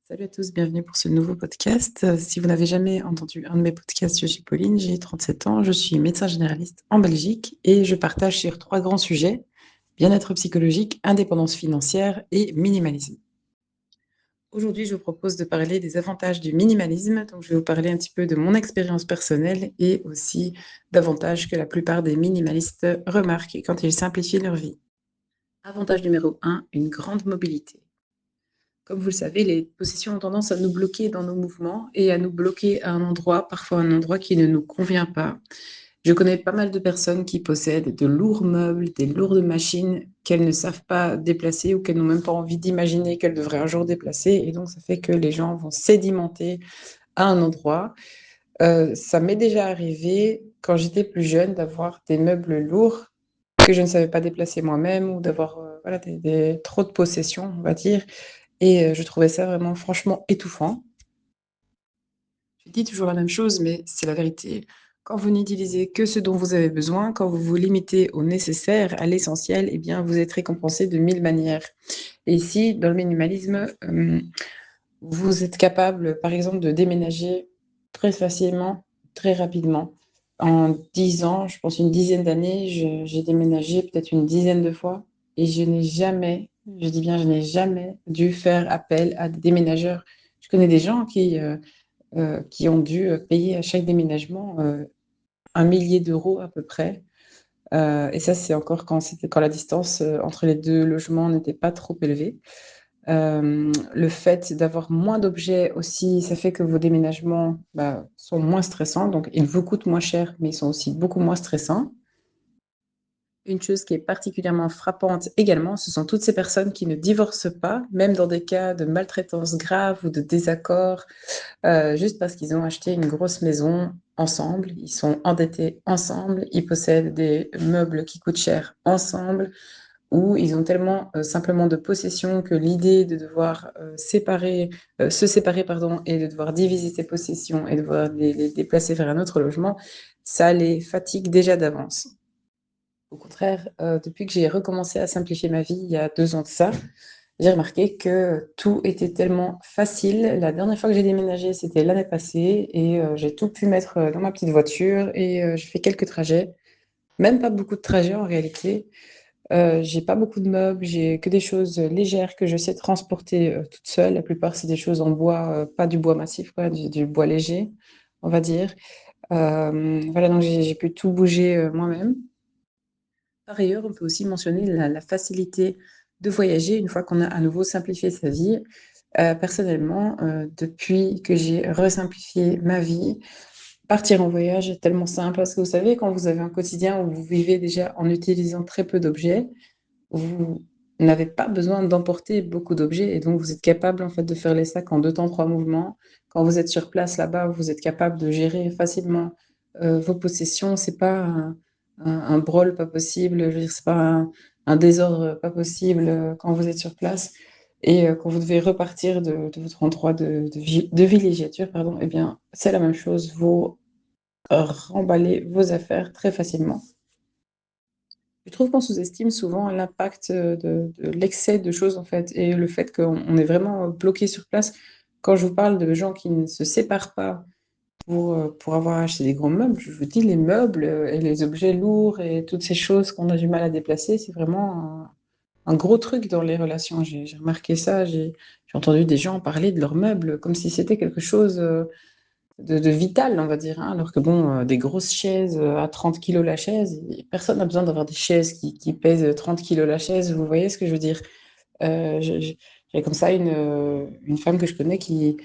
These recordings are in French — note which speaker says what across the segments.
Speaker 1: Salut à tous, bienvenue pour ce nouveau podcast. Si vous n'avez jamais entendu un de mes podcasts, je suis Pauline, j'ai 37 ans, je suis médecin généraliste en Belgique et je partage sur trois grands sujets: bien-être psychologique, indépendance financière et minimalisme. Aujourd'hui, je vous propose de parler des avantages du minimalisme. Donc, je vais vous parler un petit peu de mon expérience personnelle et aussi d'avantages que la plupart des minimalistes remarquent quand ils simplifient leur vie. Avantage numéro 1, une grande mobilité. Comme vous le savez, les possessions ont tendance à nous bloquer dans nos mouvements et à nous bloquer à un endroit, parfois un endroit qui ne nous convient pas. Je connais pas mal de personnes qui possèdent de lourds meubles, des lourdes machines qu'elles ne savent pas déplacer ou qu'elles n'ont même pas envie d'imaginer qu'elles devraient un jour déplacer. Et donc, ça fait que les gens vont sédimenter à un endroit. Ça m'est déjà arrivé, quand j'étais plus jeune, d'avoir des meubles lourds que je ne savais pas déplacer moi-même ou d'avoir voilà, trop de possessions, on va dire. Et je trouvais ça vraiment franchement étouffant. Je dis toujours la même chose, mais c'est la vérité. Quand vous n'utilisez que ce dont vous avez besoin, quand vous vous limitez au nécessaire, à l'essentiel, eh bien, vous êtes récompensé de 1000 manières. Et ici, dans le minimalisme, vous êtes capable, par exemple, de déménager très facilement, très rapidement. En 10 ans, je pense une dizaine d'années, j'ai déménagé peut-être une dizaine de fois et je n'ai jamais, je dis bien, je n'ai jamais dû faire appel à des déménageurs. Je connais des gens qui ont dû payer à chaque déménagement 1 millier d'euros à peu près. Et ça, c'est encore quand la distance entre les deux logements n'était pas trop élevée. Le fait d'avoir moins d'objets aussi, ça fait que vos déménagements sont moins stressants. Donc, ils vous coûtent moins cher, mais ils sont aussi beaucoup moins stressants. Une chose qui est particulièrement frappante également, ce sont toutes ces personnes qui ne divorcent pas, même dans des cas de maltraitance grave ou de désaccord, juste parce qu'ils ont acheté une grosse maison ensemble, ils sont endettés ensemble, ils possèdent des meubles qui coûtent cher ensemble, ou ils ont tellement simplement de possessions que l'idée de devoir se séparer pardon, et de devoir diviser ces possessions et de devoir les déplacer vers un autre logement, ça les fatigue déjà d'avance. Au contraire, depuis que j'ai recommencé à simplifier ma vie il y a 2 ans de ça, j'ai remarqué que tout était tellement facile. La dernière fois que j'ai déménagé, c'était l'année passée et j'ai tout pu mettre, dans ma petite voiture et j'ai fait quelques trajets. Même pas beaucoup de trajets en réalité. J'ai pas beaucoup de meubles, j'ai que des choses, légères que je sais transporter, toute seule. La plupart, c'est des choses en bois, pas du bois massif quoi, du bois léger, on va dire. Voilà, donc j'ai pu tout bouger, moi-même. Par ailleurs, on peut aussi mentionner la facilité de voyager une fois qu'on a à nouveau simplifié sa vie. Personnellement, depuis que j'ai resimplifié ma vie, partir en voyage est tellement simple parce que vous savez, quand vous avez un quotidien où vous vivez déjà en utilisant très peu d'objets, vous n'avez pas besoin d'emporter beaucoup d'objets et donc vous êtes capable en fait de faire les sacs en 2 temps, 3 mouvements. Quand vous êtes sur place là-bas, vous êtes capable de gérer facilement vos possessions. C'est pas un brol pas possible, je veux dire, c'est pas un désordre pas possible quand vous êtes sur place. Et quand vous devez repartir de votre endroit de villégiature, pardon, eh bien, c'est la même chose. Vous remballez vos affaires très facilement. Je trouve qu'on sous-estime souvent l'impact de l'excès de choses, en fait, et le fait qu'on est vraiment bloqué sur place. Quand je vous parle de gens qui ne se séparent pas pour avoir acheté des gros meubles, je vous dis, les meubles et les objets lourds et toutes ces choses qu'on a du mal à déplacer, c'est vraiment un gros truc dans les relations. J'ai remarqué ça, j'ai entendu des gens parler de leurs meubles comme si c'était quelque chose de vital, on va dire, hein, alors que bon, des grosses chaises à 30 kilos la chaise, personne n'a besoin d'avoir des chaises qui pèsent 30 kilos la chaise, vous voyez ce que je veux dire? J'avais comme ça une femme que je connais qui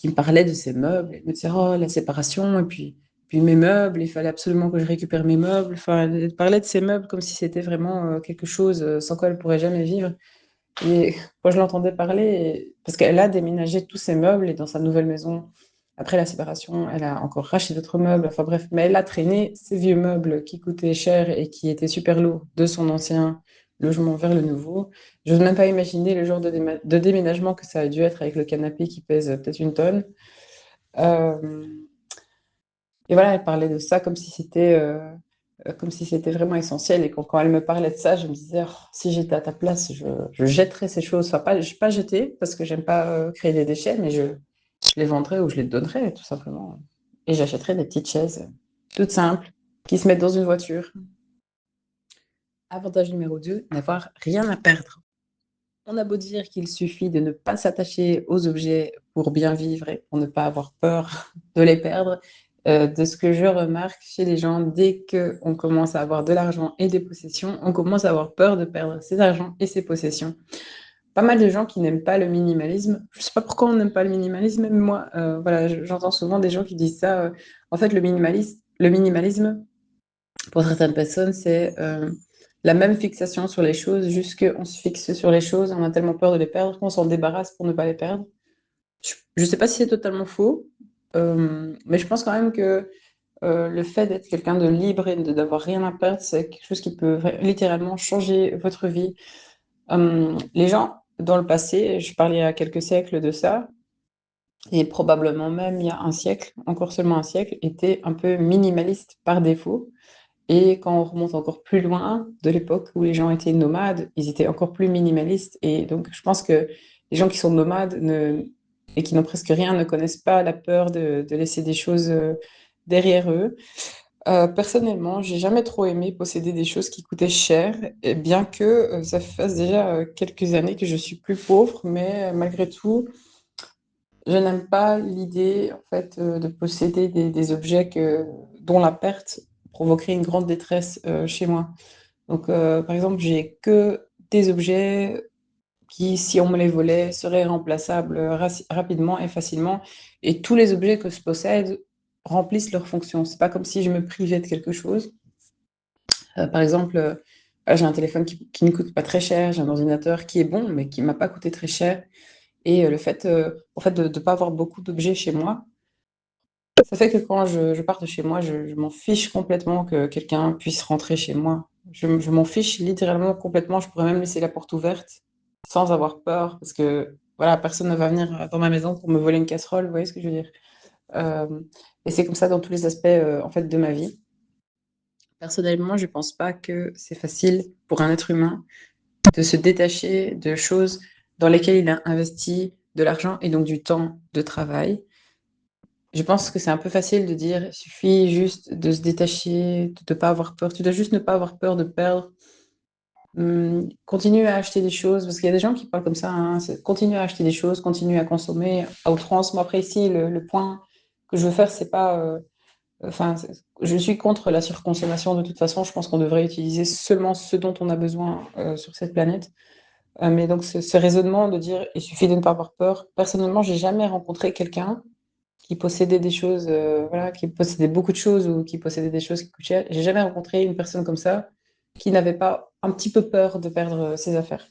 Speaker 1: me parlait de ses meubles, elle me disait: «Oh la séparation et puis mes meubles, il fallait absolument que je récupère mes meubles». Enfin, elle parlait de ses meubles comme si c'était vraiment, quelque chose, sans quoi elle pourrait jamais vivre et quand je l'entendais parler parce qu'elle a déménagé tous ses meubles et dans sa nouvelle maison, après la séparation, elle a encore racheté d'autres meubles, enfin bref, mais elle a traîné ses vieux meubles qui coûtaient cher et qui étaient super lourds de son ancien logement vers le nouveau. J'ose même pas imaginer le genre de déménagement que ça a dû être avec le canapé qui pèse peut-être 1 tonne. Hem Et voilà, elle parlait de ça comme si c'était, comme si c'était vraiment essentiel. Et quand elle me parlait de ça, je me disais, oh, si j'étais à ta place, je jetterais ces choses. Enfin, pas jeter, parce que j'aime pas créer des déchets, mais je les vendrais ou je les donnerais, tout simplement. Et j'achèterais des petites chaises toutes simples qui se mettent dans une voiture. Avantage numéro 2, n'avoir rien à perdre. On a beau dire qu'il suffit de ne pas s'attacher aux objets pour bien vivre et pour ne pas avoir peur de les perdre. De ce que je remarque chez les gens, dès qu'on commence à avoir de l'argent et des possessions, on commence à avoir peur de perdre ses argent et ses possessions. Pas mal de gens qui n'aiment pas le minimalisme. Je ne sais pas pourquoi on n'aime pas le minimalisme, même moi, voilà, j'entends souvent des gens qui disent ça. En fait, le minimalisme, pour certaines personnes, c'est la même fixation sur les choses, juste qu'on se fixe sur les choses, on a tellement peur de les perdre qu'on s'en débarrasse pour ne pas les perdre. Je ne sais pas si c'est totalement faux, mais je pense quand même que le fait d'être quelqu'un de libre et d'avoir rien à perdre, c'est quelque chose qui peut littéralement changer votre vie. Les gens, dans le passé, je parlais il y a quelques siècles de ça, et probablement même il y a un siècle, encore seulement un siècle, étaient un peu minimalistes par défaut. Et quand on remonte encore plus loin, de l'époque où les gens étaient nomades, ils étaient encore plus minimalistes. Et donc, je pense que les gens qui sont nomades et qui n'ont presque rien ne connaissent pas la peur de laisser des choses derrière eux. Personnellement, j'ai jamais trop aimé posséder des choses qui coûtaient cher, et bien que ça fasse déjà quelques années que je suis plus pauvre, mais malgré tout, je n'aime pas l'idée en fait de posséder des objets dont la perte provoquerait une grande détresse chez moi. Donc, par exemple, j'ai que des objets qui, si on me les volait, seraient remplaçables rapidement et facilement. Et tous les objets que je possède remplissent leur fonction. C'est pas comme si je me privais de quelque chose. Par exemple, j'ai un téléphone qui ne coûte pas très cher, j'ai un ordinateur qui est bon, mais qui m'a pas coûté très cher. Et le fait, en fait, de ne pas avoir beaucoup d'objets chez moi, ça fait que quand je pars de chez moi, je m'en fiche complètement que quelqu'un puisse rentrer chez moi. Je m'en fiche littéralement complètement. Je pourrais même laisser la porte ouverte sans avoir peur parce que voilà, personne ne va venir dans ma maison pour me voler une casserole. Vous voyez ce que je veux dire? Euh, et c'est comme ça dans tous les aspects en fait de ma vie. Personnellement, je pense pas que c'est facile pour un être humain de se détacher de choses dans lesquelles il a investi de l'argent et donc du temps de travail. Je pense que c'est un peu facile de dire, il suffit juste de se détacher, de ne pas avoir peur. Tu dois juste ne pas avoir peur de perdre. Continue à acheter des choses, parce qu'il y a des gens qui parlent comme ça, hein, continue à acheter des choses, continue à consommer à outrance. Moi, après, ici, le point que je veux faire, c'est pas. Enfin, je suis contre la surconsommation de toute façon. Je pense qu'on devrait utiliser seulement ce dont on a besoin sur cette planète. Mais donc, ce raisonnement de dire, il suffit de ne pas avoir peur. Personnellement, j'ai jamais rencontré quelqu'un qui possédait des choses, voilà, qui possédait beaucoup de choses ou qui possédait des choses qui coûtent cher. J'ai jamais rencontré une personne comme ça qui n'avait pas un petit peu peur de perdre ses affaires.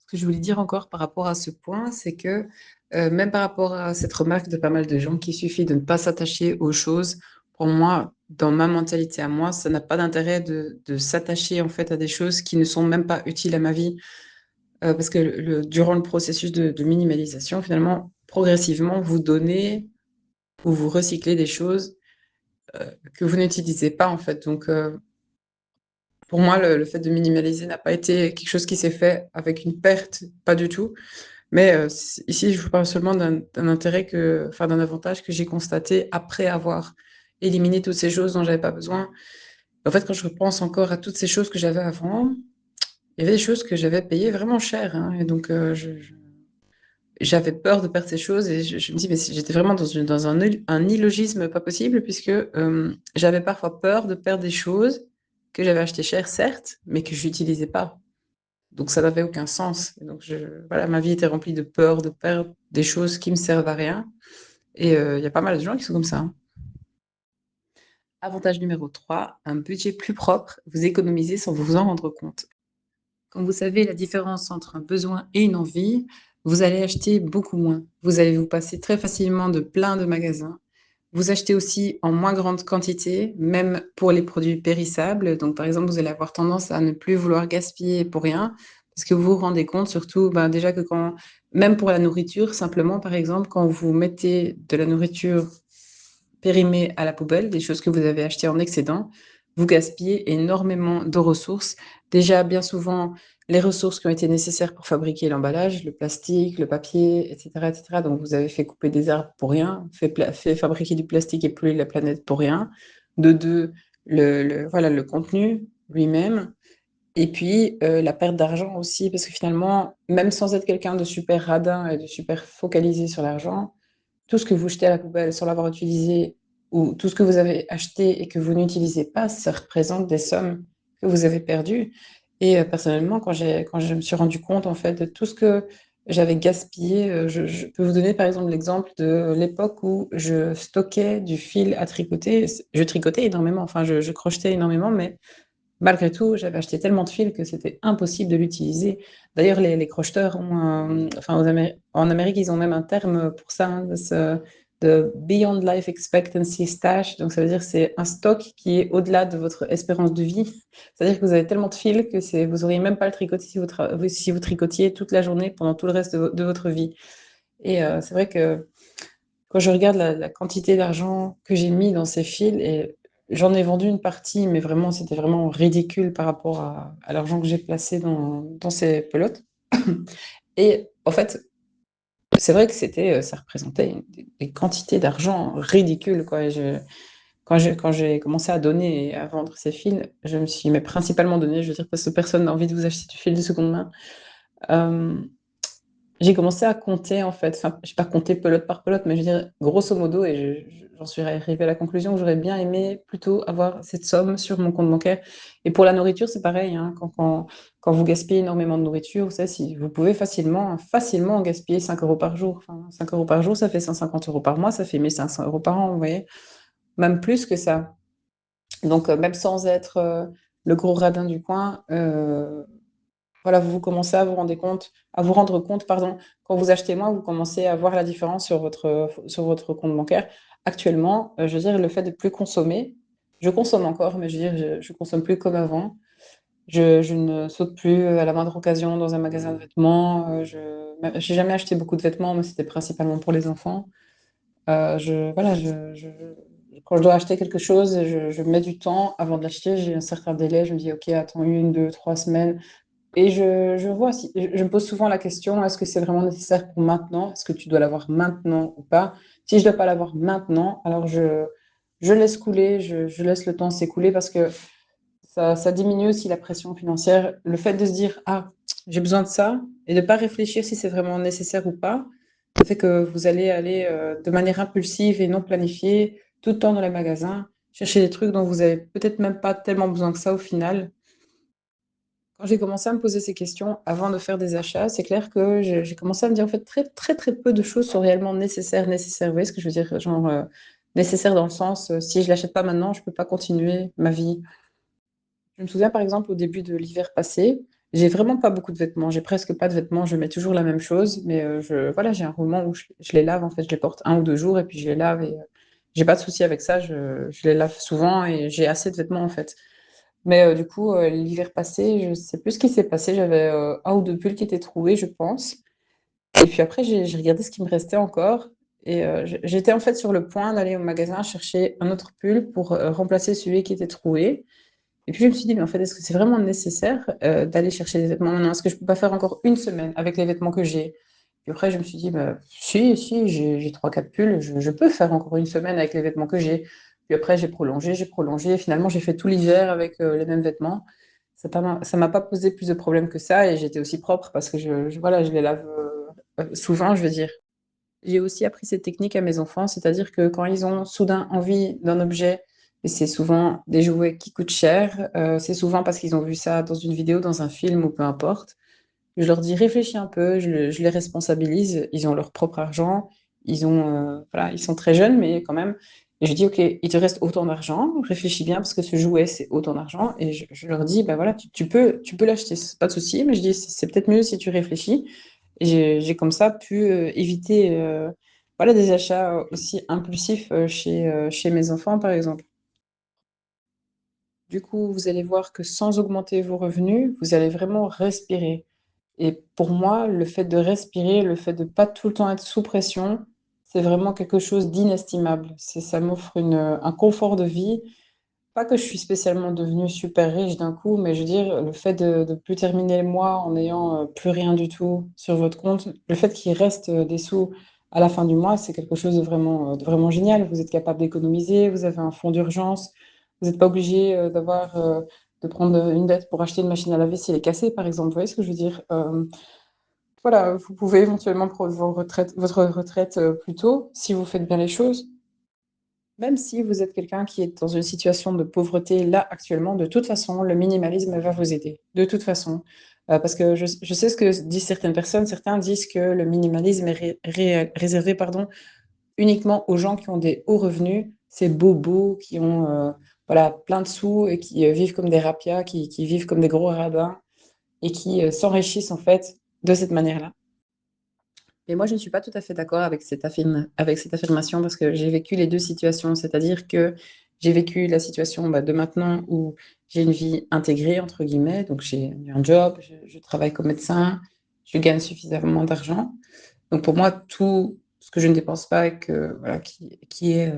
Speaker 1: Ce que je voulais dire encore par rapport à ce point, c'est que même par rapport à cette remarque de pas mal de gens qu'il suffit de ne pas s'attacher aux choses, pour moi, dans ma mentalité à moi, ça n'a pas d'intérêt de s'attacher en fait à des choses qui ne sont même pas utiles à ma vie. Parce que durant le processus de minimalisation, finalement, progressivement, vous donnez ou vous recyclez des choses que vous n'utilisez pas en fait. Donc, pour moi, le fait de minimaliser n'a pas été quelque chose qui s'est fait avec une perte, pas du tout. Mais ici, je vous parle seulement d'un intérêt enfin d'un avantage que j'ai constaté après avoir éliminé toutes ces choses dont j'avais pas besoin. En fait, quand je repense encore à toutes ces choses que j'avais avant, il y avait des choses que j'avais payées vraiment cher, hein, et donc j'avais peur de perdre ces choses et je me dis, mais j'étais vraiment dans un illogisme pas possible, puisque j'avais parfois peur de perdre des choses que j'avais achetées cher, certes, mais que je n'utilisais pas. Donc ça n'avait aucun sens. Et donc voilà, ma vie était remplie de peur de perdre des choses qui me servent à rien. Et il y a pas mal de gens qui sont comme ça, hein. Avantage numéro 3, un budget plus propre. Vous économisez sans vous en rendre compte. Quand vous savez la différence entre un besoin et une envie, vous allez acheter beaucoup moins. Vous allez vous passer très facilement de plein de magasins. Vous achetez aussi en moins grande quantité, même pour les produits périssables. Donc, par exemple, vous allez avoir tendance à ne plus vouloir gaspiller pour rien, parce que vous vous rendez compte, surtout, ben, déjà que même pour la nourriture, simplement, par exemple, quand vous mettez de la nourriture périmée à la poubelle, des choses que vous avez achetées en excédent, vous gaspillez énormément de ressources. Déjà, bien souvent, les ressources qui ont été nécessaires pour fabriquer l'emballage, le plastique, le papier, etc., etc. Donc, vous avez fait couper des arbres pour rien, fait fabriquer du plastique et polluer la planète pour rien. De deux, voilà, le contenu lui-même. Et puis, la perte d'argent aussi, parce que finalement, même sans être quelqu'un de super radin et de super focalisé sur l'argent, tout ce que vous jetez à la poubelle sans l'avoir utilisé ou tout ce que vous avez acheté et que vous n'utilisez pas, ça représente des sommes que vous avez perdues. Et personnellement, quand je me suis rendu compte en fait de tout ce que j'avais gaspillé, je peux vous donner par exemple l'exemple de l'époque où je stockais du fil à tricoter. Je tricotais énormément, enfin je crochetais énormément, mais malgré tout, j'avais acheté tellement de fils que c'était impossible de l'utiliser. D'ailleurs, les crocheteurs ont enfin, en Amérique, ils ont même un terme pour ça, hein, de Beyond Life Expectancy Stash. Donc, ça veut dire que c'est un stock qui est au-delà de votre espérance de vie. C'est-à-dire que vous avez tellement de fils que vous n'auriez même pas le tricoter si vous tricotiez toute la journée pendant tout le reste de votre vie. Et c'est vrai que quand je regarde la quantité d'argent que j'ai mis dans ces fils, et j'en ai vendu une partie, mais vraiment, c'était vraiment ridicule par rapport à l'argent que j'ai placé dans ces pelotes. Et en fait, c'est vrai que ça représentait des quantités d'argent ridicules, quoi. Quand j'ai commencé à donner et à vendre ces fils, je me suis mais principalement donné, je veux dire, parce que personne n'a envie de vous acheter du fil de seconde main. Euh, J'ai commencé à compter en fait, enfin, j'ai pas compté pelote par pelote, mais je veux dire, grosso modo, et j'en suis arrivée à la conclusion que j'aurais bien aimé plutôt avoir cette somme sur mon compte bancaire. Et pour la nourriture, c'est pareil, hein, quand vous gaspillez énormément de nourriture, vous savez, si vous pouvez facilement gaspiller 5 euros par jour. Enfin, 5 euros par jour, ça fait 150 euros par mois, ça fait 1500 euros par an, vous voyez, même plus que ça. Donc, même sans être le gros radin du coin, voilà, vous commencez à vous rendre compte, pardon, quand vous achetez moins, vous commencez à voir la différence sur votre compte bancaire. Actuellement, je veux dire, le fait de plus consommer, je consomme encore, mais je veux dire, je consomme plus comme avant. Je ne saute plus à la moindre occasion dans un magasin de vêtements. J'ai jamais acheté beaucoup de vêtements, mais c'était principalement pour les enfants. Voilà, quand je dois acheter quelque chose, je mets du temps avant de l'acheter. J'ai un certain délai. Je me dis, OK, attends 1, 2, 3 semaines. Et je vois, je me pose souvent la question, est-ce que c'est vraiment nécessaire pour maintenant? Est-ce que tu dois l'avoir maintenant ou pas? Si je ne dois pas l'avoir maintenant, alors je laisse couler, je laisse le temps s'écouler parce que ça diminue aussi la pression financière. Le fait de se dire, ah, j'ai besoin de ça, et de ne pas réfléchir si c'est vraiment nécessaire ou pas, ça fait que vous allez aller de manière impulsive et non planifiée, tout le temps dans les magasins, chercher des trucs dont vous avez peut-être même pas tellement besoin que ça au final. Quand j'ai commencé à me poser ces questions avant de faire des achats, c'est clair que j'ai commencé à me dire en fait très très très peu de choses sont réellement nécessaires. Vous voyez ce que je veux dire? Genre nécessaire dans le sens si je l'achète pas maintenant, je peux pas continuer ma vie. Je me souviens par exemple au début de l'hiver passé, j'ai vraiment pas beaucoup de vêtements, j'ai presque pas de vêtements, je mets toujours la même chose, mais voilà, j'ai un moment où je les lave en fait, je les porte 1 ou 2 jours et puis je les lave et j'ai pas de souci avec ça, je les lave souvent et j'ai assez de vêtements en fait. Mais du coup, l'hiver passé, je sais plus ce qui s'est passé. J'avais 1 ou 2 pulls qui étaient troués, je pense. Et puis après, j'ai regardé ce qui me restait encore. Et j'étais en fait sur le point d'aller au magasin chercher un autre pull pour remplacer celui qui était troué. Et puis je me suis dit, mais en fait, est-ce que c'est vraiment nécessaire d'aller chercher des vêtements maintenant? Est-ce que je peux pas faire encore une semaine avec les vêtements que j'ai? Puis après, je me suis dit, bah, si, j'ai 3, 4 pulls, je peux faire encore une semaine avec les vêtements que j'ai. Puis après, j'ai prolongé. Et finalement, j'ai fait tout l'hiver avec les mêmes vêtements. Ça m'a pas posé plus de problèmes que ça. Et j'étais aussi propre parce que voilà, je les lave souvent, je veux dire. J'ai aussi appris cette technique à mes enfants, c'est-à-dire que quand ils ont soudain envie d'un objet, et c'est souvent des jouets qui coûtent cher, c'est souvent parce qu'ils ont vu ça dans une vidéo, dans un film ou peu importe. Je leur dis réfléchis un peu, je les responsabilise, ils ont leur propre argent, voilà, ils sont très jeunes, mais quand même. Et je dis ok, il te reste autant d'argent, réfléchis bien parce que ce jouet c'est autant d'argent. Et je leur dis bah voilà, tu peux l'acheter, c'est pas de souci, mais je dis c'est peut-être mieux si tu réfléchis. Et j'ai comme ça pu éviter voilà, des achats aussi impulsifs chez mes enfants, par exemple. Du coup, vous allez voir que sans augmenter vos revenus, vous allez vraiment respirer. Et pour moi, le fait de respirer, le fait de pas tout le temps être sous pression, c'est vraiment quelque chose d'inestimable. Ça m'offre un confort de vie. Pas que je suis spécialement devenue super riche d'un coup, mais je veux dire, le fait de plus terminer le mois en n'ayant plus rien du tout sur votre compte, le fait qu'il reste des sous à la fin du mois, c'est quelque chose de vraiment génial. Vous êtes capable d'économiser, vous avez un fonds d'urgence, vous n'êtes pas obligé de prendre une dette pour acheter une machine à laver si elle est cassée, par exemple. Vous voyez ce que je veux dire? Voilà, vous pouvez éventuellement prendre votre retraite plus tôt si vous faites bien les choses. Même si vous êtes quelqu'un qui est dans une situation de pauvreté là actuellement, de toute façon, le minimalisme va vous aider. De toute façon. Parce que je sais ce que disent certaines personnes. Certains disent que le minimalisme est réservé pardon, uniquement aux gens qui ont des hauts revenus, ces bobos qui ont voilà, plein de sous et qui vivent comme des rapias, qui vivent comme des gros radins et qui s'enrichissent en fait de cette manière-là. Mais moi, je ne suis pas tout à fait d'accord avec avec cette affirmation parce que j'ai vécu les deux situations. C'est-à-dire que j'ai vécu la situation de maintenant où j'ai une vie intégrée, entre guillemets. Donc, j'ai un job, je travaille comme médecin, je gagne suffisamment d'argent. Donc, pour moi, tout ce que je ne dépense pas et voilà, qui est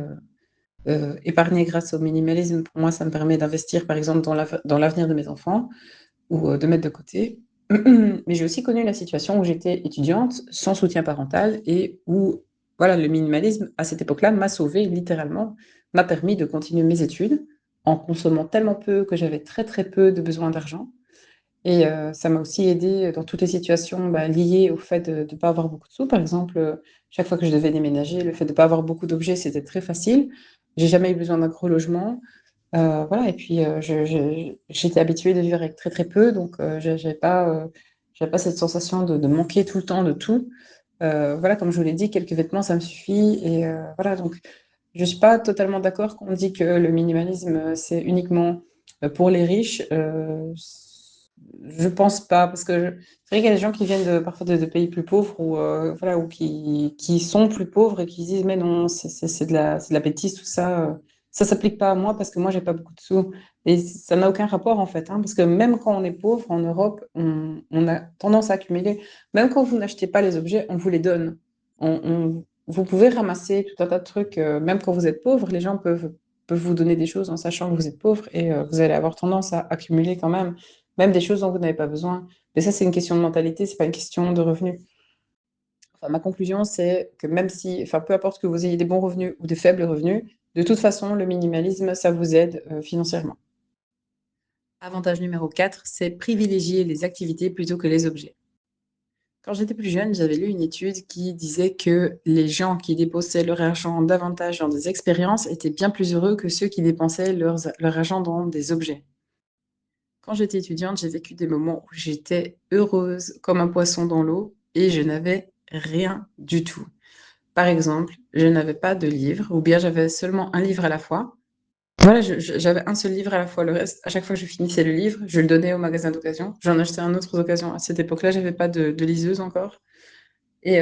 Speaker 1: épargné grâce au minimalisme, pour moi, ça me permet d'investir, par exemple, dans l'avenir de mes enfants ou de mettre de côté. Mais j'ai aussi connu la situation où j'étais étudiante sans soutien parental et où voilà, le minimalisme, à cette époque-là, m'a sauvée littéralement, m'a permis de continuer mes études en consommant tellement peu que j'avais très très peu de besoin d'argent. Et ça m'a aussi aidée dans toutes les situations liées au fait de ne pas avoir beaucoup de sous. Par exemple, chaque fois que je devais déménager, le fait de ne pas avoir beaucoup d'objets, c'était très facile. J'ai jamais eu besoin d'un gros logement. Voilà, et puis j'étais habituée de vivre avec très très peu, donc j'avais pas cette sensation de manquer tout le temps de tout. Voilà, comme je vous l'ai dit, quelques vêtements, ça me suffit. Et voilà, donc je ne suis pas totalement d'accord quand on dit que le minimalisme, c'est uniquement pour les riches. Je pense pas, parce que c'est vrai qu'il y a des gens qui viennent parfois de pays plus pauvres ou, voilà, ou qui sont plus pauvres et qui disent mais non, c'est de la bêtise, tout ça. Ça s'applique pas à moi parce que moi, j'ai pas beaucoup de sous. Et ça n'a aucun rapport en fait, hein, parce que même quand on est pauvre en Europe, on a tendance à accumuler. Même quand vous n'achetez pas les objets, on vous les donne. Vous pouvez ramasser tout un tas de trucs, même quand vous êtes pauvre, les gens peuvent vous donner des choses en sachant que vous êtes pauvre et vous allez avoir tendance à accumuler quand même des choses dont vous n'avez pas besoin. Mais ça, c'est une question de mentalité, c'est pas une question de revenus. Enfin, ma conclusion, c'est que même si, enfin, peu importe que vous ayez des bons revenus ou des faibles revenus, de toute façon, le minimalisme, ça vous aide financièrement. Avantage numéro 4, c'est privilégier les activités plutôt que les objets. Quand j'étais plus jeune, j'avais lu une étude qui disait que les gens qui dépensaient leur argent davantage dans des expériences étaient bien plus heureux que ceux qui dépensaient leur argent dans des objets. Quand j'étais étudiante, j'ai vécu des moments où j'étais heureuse comme un poisson dans l'eau et je n'avais rien du tout. Par exemple, je n'avais pas de livre ou bien j'avais seulement un livre à la fois. Voilà, j'avais un seul livre à la fois. Le reste, à chaque fois que je finissais le livre, je le donnais au magasin d'occasion. J'en achetais un autre aux occasions. À cette époque-là, j'avais pas de liseuse encore. Et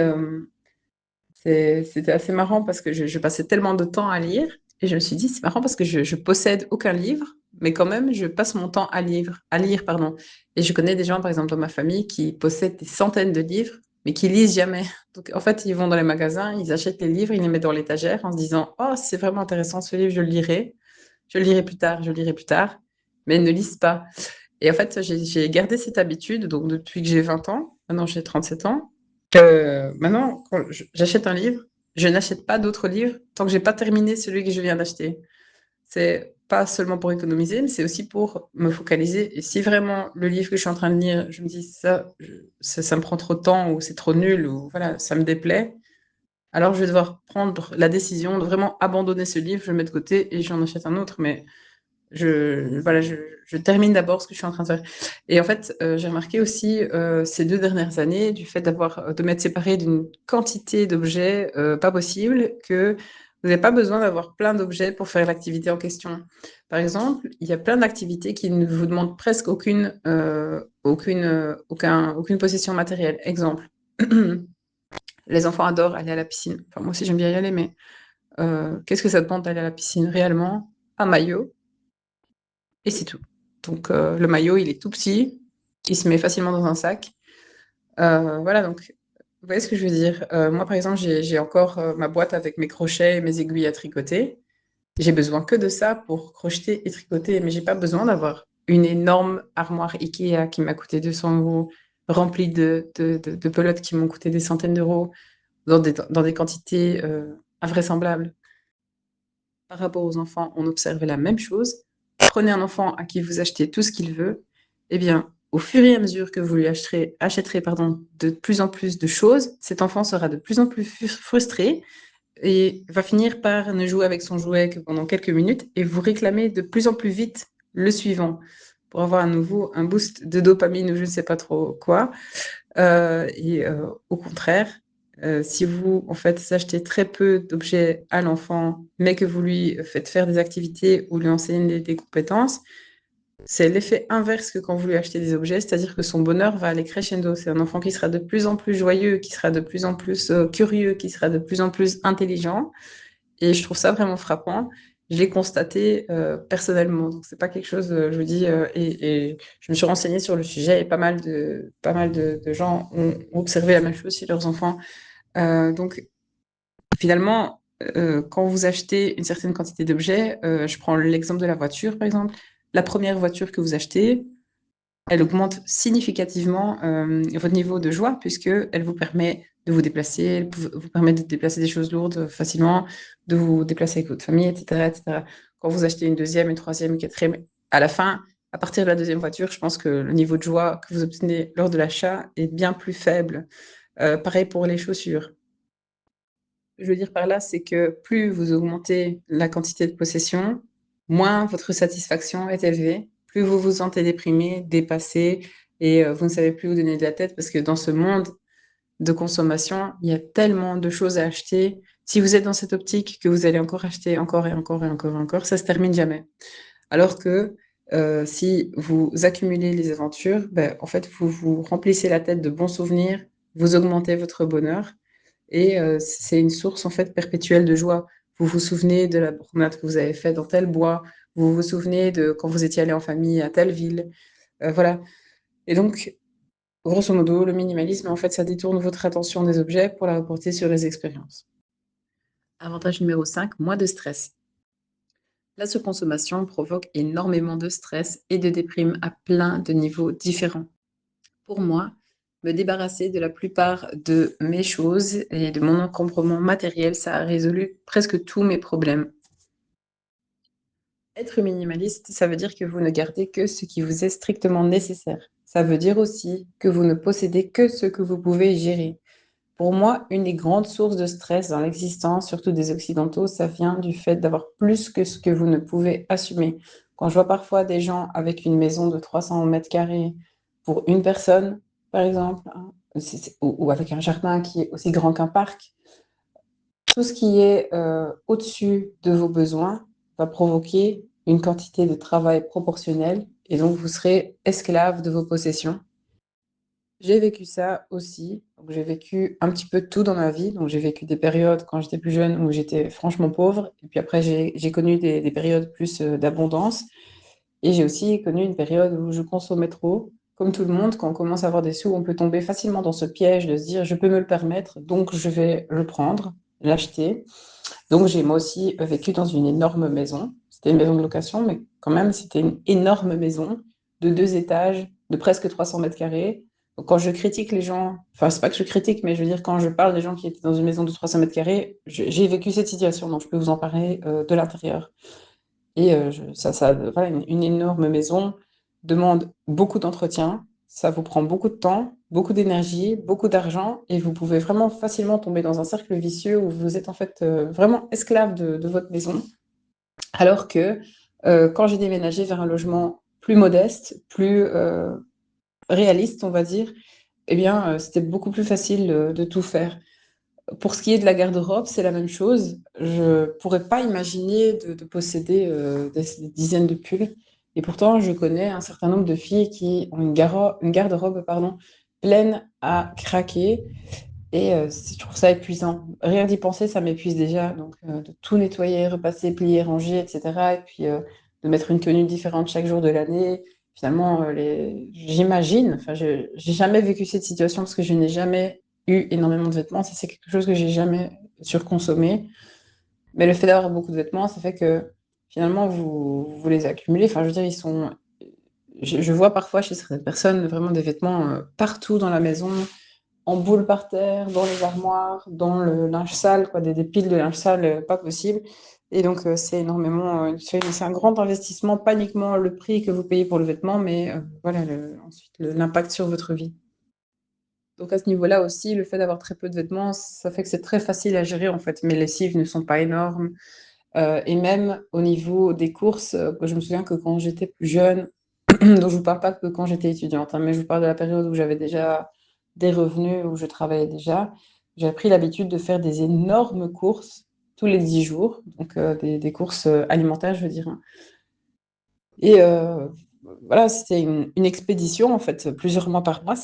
Speaker 1: c'était assez marrant parce que je passais tellement de temps à lire et je me suis dit, c'est marrant parce que je possède aucun livre, mais quand même, je passe mon temps à lire, pardon. Et je connais des gens, par exemple, dans ma famille, qui possèdent des centaines de livres, mais qui lisent jamais. Donc, en fait, ils vont dans les magasins, ils achètent les livres, ils les mettent dans l'étagère en se disant, oh, c'est vraiment intéressant ce livre, je le lirai plus tard, je le lirai plus tard, mais ils ne lisent pas. Et en fait, j'ai gardé cette habitude, donc depuis que j'ai 20 ans, maintenant j'ai 37 ans. Maintenant, quand j'achète un livre, je n'achète pas d'autres livres tant que j'ai pas terminé celui que je viens d'acheter. C'est pas seulement pour économiser, mais c'est aussi pour me focaliser. Et si vraiment le livre que je suis en train de lire, je me dis ça me prend trop de temps ou c'est trop nul ou voilà, ça me déplaît, alors je vais devoir prendre la décision de vraiment abandonner ce livre, je le mets de côté et j'en achète un autre. Mais voilà, je termine d'abord ce que je suis en train de faire. Et en fait, j'ai remarqué aussi ces 2 dernières années, du fait de m'être séparée d'une quantité d'objets pas possible, que vous n'avez pas besoin d'avoir plein d'objets pour faire l'activité en question. Par exemple, il y a plein d'activités qui ne vous demandent presque aucune possession matérielle. Exemple, les enfants adorent aller à la piscine. Enfin, moi aussi, j'aime bien y aller, mais qu'est-ce que ça demande d'aller à la piscine réellement? Un maillot, et c'est tout. Donc le maillot, il est tout petit, il se met facilement dans un sac. Voilà, donc vous voyez ce que je veux dire. Moi, par exemple, j'ai encore ma boîte avec mes crochets et mes aiguilles à tricoter. J'ai besoin que de ça pour crocheter et tricoter, mais j'ai pas besoin d'avoir une énorme armoire IKEA qui m'a coûté 200 euros, remplie de pelotes qui m'ont coûté des centaines d'euros, dans des quantités invraisemblables. Par rapport aux enfants, on observe la même chose. Prenez un enfant à qui vous achetez tout ce qu'il veut, eh bien, au fur et à mesure que vous lui achèterez de plus en plus de choses, cet enfant sera de plus en plus frustré et va finir par ne jouer avec son jouet que pendant quelques minutes et vous réclamer de plus en plus vite le suivant pour avoir à nouveau un boost de dopamine ou je ne sais pas trop quoi. Au contraire, si vous, en fait, achetez très peu d'objets à l'enfant, mais que vous lui faites faire des activités ou lui enseignez des compétences, c'est l'effet inverse que quand vous lui achetez des objets, c'est-à-dire que son bonheur va aller crescendo. C'est un enfant qui sera de plus en plus joyeux, qui sera de plus en plus curieux, qui sera de plus en plus intelligent. Et je trouve ça vraiment frappant. Je l'ai constaté personnellement. Donc, c'est pas quelque chose, je vous dis, et je me suis renseignée sur le sujet et pas mal de gens ont observé la même chose chez leurs enfants. Donc, finalement, quand vous achetez une certaine quantité d'objets, je prends l'exemple de la voiture, par exemple. La première voiture que vous achetez, elle augmente significativement votre niveau de joie puisqu'elle vous permet de vous déplacer, elle vous permet de déplacer des choses lourdes facilement, de vous déplacer avec votre famille, etc., etc. Quand vous achetez une deuxième, une troisième, une quatrième, à la fin, à partir de la deuxième voiture, je pense que le niveau de joie que vous obtenez lors de l'achat est bien plus faible. Pareil pour les chaussures. Je veux dire par là, c'est que plus vous augmentez la quantité de possession, moins votre satisfaction est élevée, plus vous vous sentez déprimé, dépassé et vous ne savez plus où donner de la tête parce que dans ce monde de consommation, il y a tellement de choses à acheter. Si vous êtes dans cette optique que vous allez encore acheter encore et encore et encore et encore, ça se termine jamais. Alors que si vous accumulez les aventures, ben, en fait, vous vous remplissez la tête de bons souvenirs, vous augmentez votre bonheur et c'est une source en fait perpétuelle de joie. Vous vous souvenez de la promenade que vous avez faite dans tel bois, vous vous souvenez de quand vous étiez allé en famille à telle ville, voilà. Et donc, grosso modo, le minimalisme, en fait, ça détourne votre attention des objets pour la reporter sur les expériences. Avantage numéro 5, moins de stress. La surconsommation provoque énormément de stress et de déprime à plein de niveaux différents. Pour moi, me débarrasser de la plupart de mes choses et de mon encombrement matériel, ça a résolu presque tous mes problèmes. Être minimaliste, ça veut dire que vous ne gardez que ce qui vous est strictement nécessaire. Ça veut dire aussi que vous ne possédez que ce que vous pouvez gérer. Pour moi, une des grandes sources de stress dans l'existence, surtout des Occidentaux, ça vient du fait d'avoir plus que ce que vous ne pouvez assumer. Quand je vois parfois des gens avec une maison de 300 mètres carrés pour une personne, par exemple, hein, ou avec un jardin qui est aussi grand qu'un parc, tout ce qui est au-dessus de vos besoins va provoquer une quantité de travail proportionnelle et donc vous serez esclave de vos possessions. J'ai vécu ça aussi. Donc, j'ai vécu un petit peu de tout dans ma vie. Donc, j'ai vécu des périodes quand j'étais plus jeune où j'étais franchement pauvre. Et puis après, j'ai connu des périodes plus d'abondance. Et j'ai aussi connu une période où je consommais trop. Comme tout le monde, quand on commence à avoir des sous, on peut tomber facilement dans ce piège de se dire, je peux me le permettre, donc je vais le prendre, l'acheter. Donc, j'ai moi aussi vécu dans une énorme maison. C'était une maison de location, mais quand même, c'était une énorme maison de 2 étages, de presque 300 mètres carrés. Donc, quand je critique les gens, enfin, c'est pas que je critique, mais je veux dire, quand je parle des gens qui étaient dans une maison de 300 mètres carrés, j'ai vécu cette situation, donc je peux vous en parler de l'intérieur. Et voilà, une énorme maison demande beaucoup d'entretien, ça vous prend beaucoup de temps, beaucoup d'énergie, beaucoup d'argent, et vous pouvez vraiment facilement tomber dans un cercle vicieux où vous êtes en fait vraiment esclave de votre maison. Alors que quand j'ai déménagé vers un logement plus modeste, plus réaliste, on va dire, eh bien, c'était beaucoup plus facile de tout faire. Pour ce qui est de la garde-robe, c'est la même chose. Je pourrais pas imaginer de posséder des dizaines de pulls. Et pourtant, je connais un certain nombre de filles qui ont une garde-robe, pardon, pleine à craquer. Et je trouve ça épuisant. Rien d'y penser, ça m'épuise déjà. Donc, de tout nettoyer, repasser, plier, ranger, etc. Et puis, de mettre une tenue différente chaque jour de l'année. Finalement, j'imagine, enfin, je j'ai jamais vécu cette situation parce que je n'ai jamais eu énormément de vêtements. Ça, c'est quelque chose que j'ai jamais surconsommé. Mais le fait d'avoir beaucoup de vêtements, ça fait que finalement, vous les accumulez. Enfin, je veux dire, je vois parfois chez certaines personnes vraiment des vêtements partout dans la maison, en boule par terre, dans les armoires, dans le linge sale, quoi, des piles de linge sale pas possible. Et donc, c'est énormément, c'est un grand investissement, pas uniquement le prix que vous payez pour le vêtement, mais voilà, ensuite l'impact sur votre vie. Donc à ce niveau-là aussi, le fait d'avoir très peu de vêtements, ça fait que c'est très facile à gérer en fait. Mes lessives ne sont pas énormes. Et même au niveau des courses, je me souviens que quand j'étais plus jeune, donc je vous parle pas que quand j'étais étudiante, hein, mais je vous parle de la période où j'avais déjà des revenus, où je travaillais déjà, j'avais pris l'habitude de faire des énormes courses tous les 10 jours, donc des courses alimentaires, je veux dire, hein. Et voilà, c'était une expédition, en fait, plusieurs mois par mois,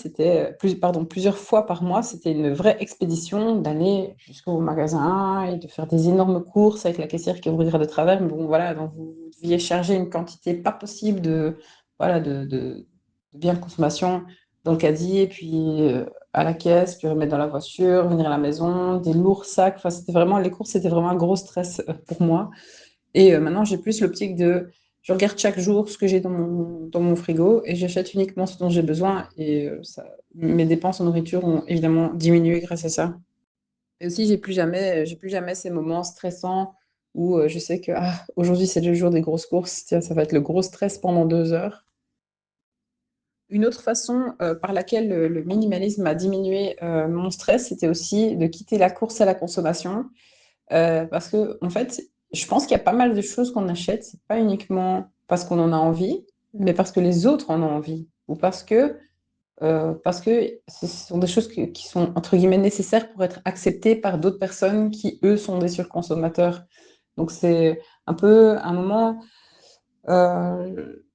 Speaker 1: plusieurs fois par mois, c'était une vraie expédition d'aller jusqu'au magasin et de faire des énormes courses avec la caissière qui vous regarde de travers. Mais bon, voilà, donc vous deviez charger une quantité pas possible voilà, de biens de consommation dans le caddie, et puis à la caisse, puis remettre dans la voiture, venir à la maison, des lourds sacs. Enfin, les courses, c'était vraiment un gros stress pour moi. Et maintenant, j'ai plus l'optique je regarde chaque jour ce que j'ai dans mon frigo et j'achète uniquement ce dont j'ai besoin. Et mes dépenses en nourriture ont évidemment diminué grâce à ça. Et aussi, j'ai plus jamais ces moments stressants où je sais que aujourd'hui, c'est le jour des grosses courses. Tiens, ça va être le gros stress pendant 2 heures. Une autre façon par laquelle le minimalisme a diminué mon stress, c'était aussi de quitter la course à la consommation. Parce que, en fait, je pense qu'il y a pas mal de choses qu'on achète, c'est pas uniquement parce qu'on en a envie, mais parce que les autres en ont envie, ou parce que ce sont des choses qui sont, entre guillemets, nécessaires pour être acceptées par d'autres personnes qui, eux, sont des surconsommateurs. Donc, c'est un peu un moment.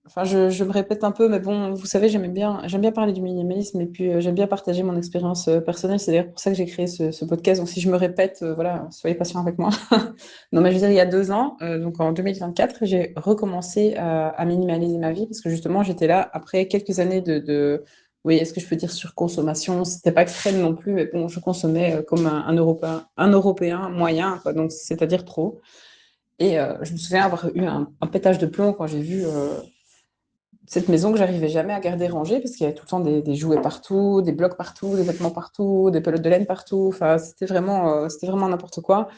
Speaker 1: Enfin, je me répète un peu, mais bon, vous savez, j'aime bien parler du minimalisme et puis j'aime bien partager mon expérience personnelle. C'est d'ailleurs pour ça que j'ai créé ce podcast. Donc, si je me répète, voilà, soyez patient avec moi. Non, mais je veux dire, il y a 2 ans, donc en 2024, j'ai recommencé à minimaliser ma vie parce que justement, j'étais là après quelques années oui, est-ce que je peux dire surconsommation? C'était pas extrême non plus, mais bon, je consommais comme un Européen moyen, quoi, donc c'est-à-dire trop. Et je me souviens avoir eu un pétage de plomb quand j'ai vu cette maison que j'arrivais jamais à garder rangée parce qu'il y avait tout le temps des jouets partout, des blocs partout, des vêtements partout, des pelotes de laine partout. Enfin, c'était vraiment n'importe quoi.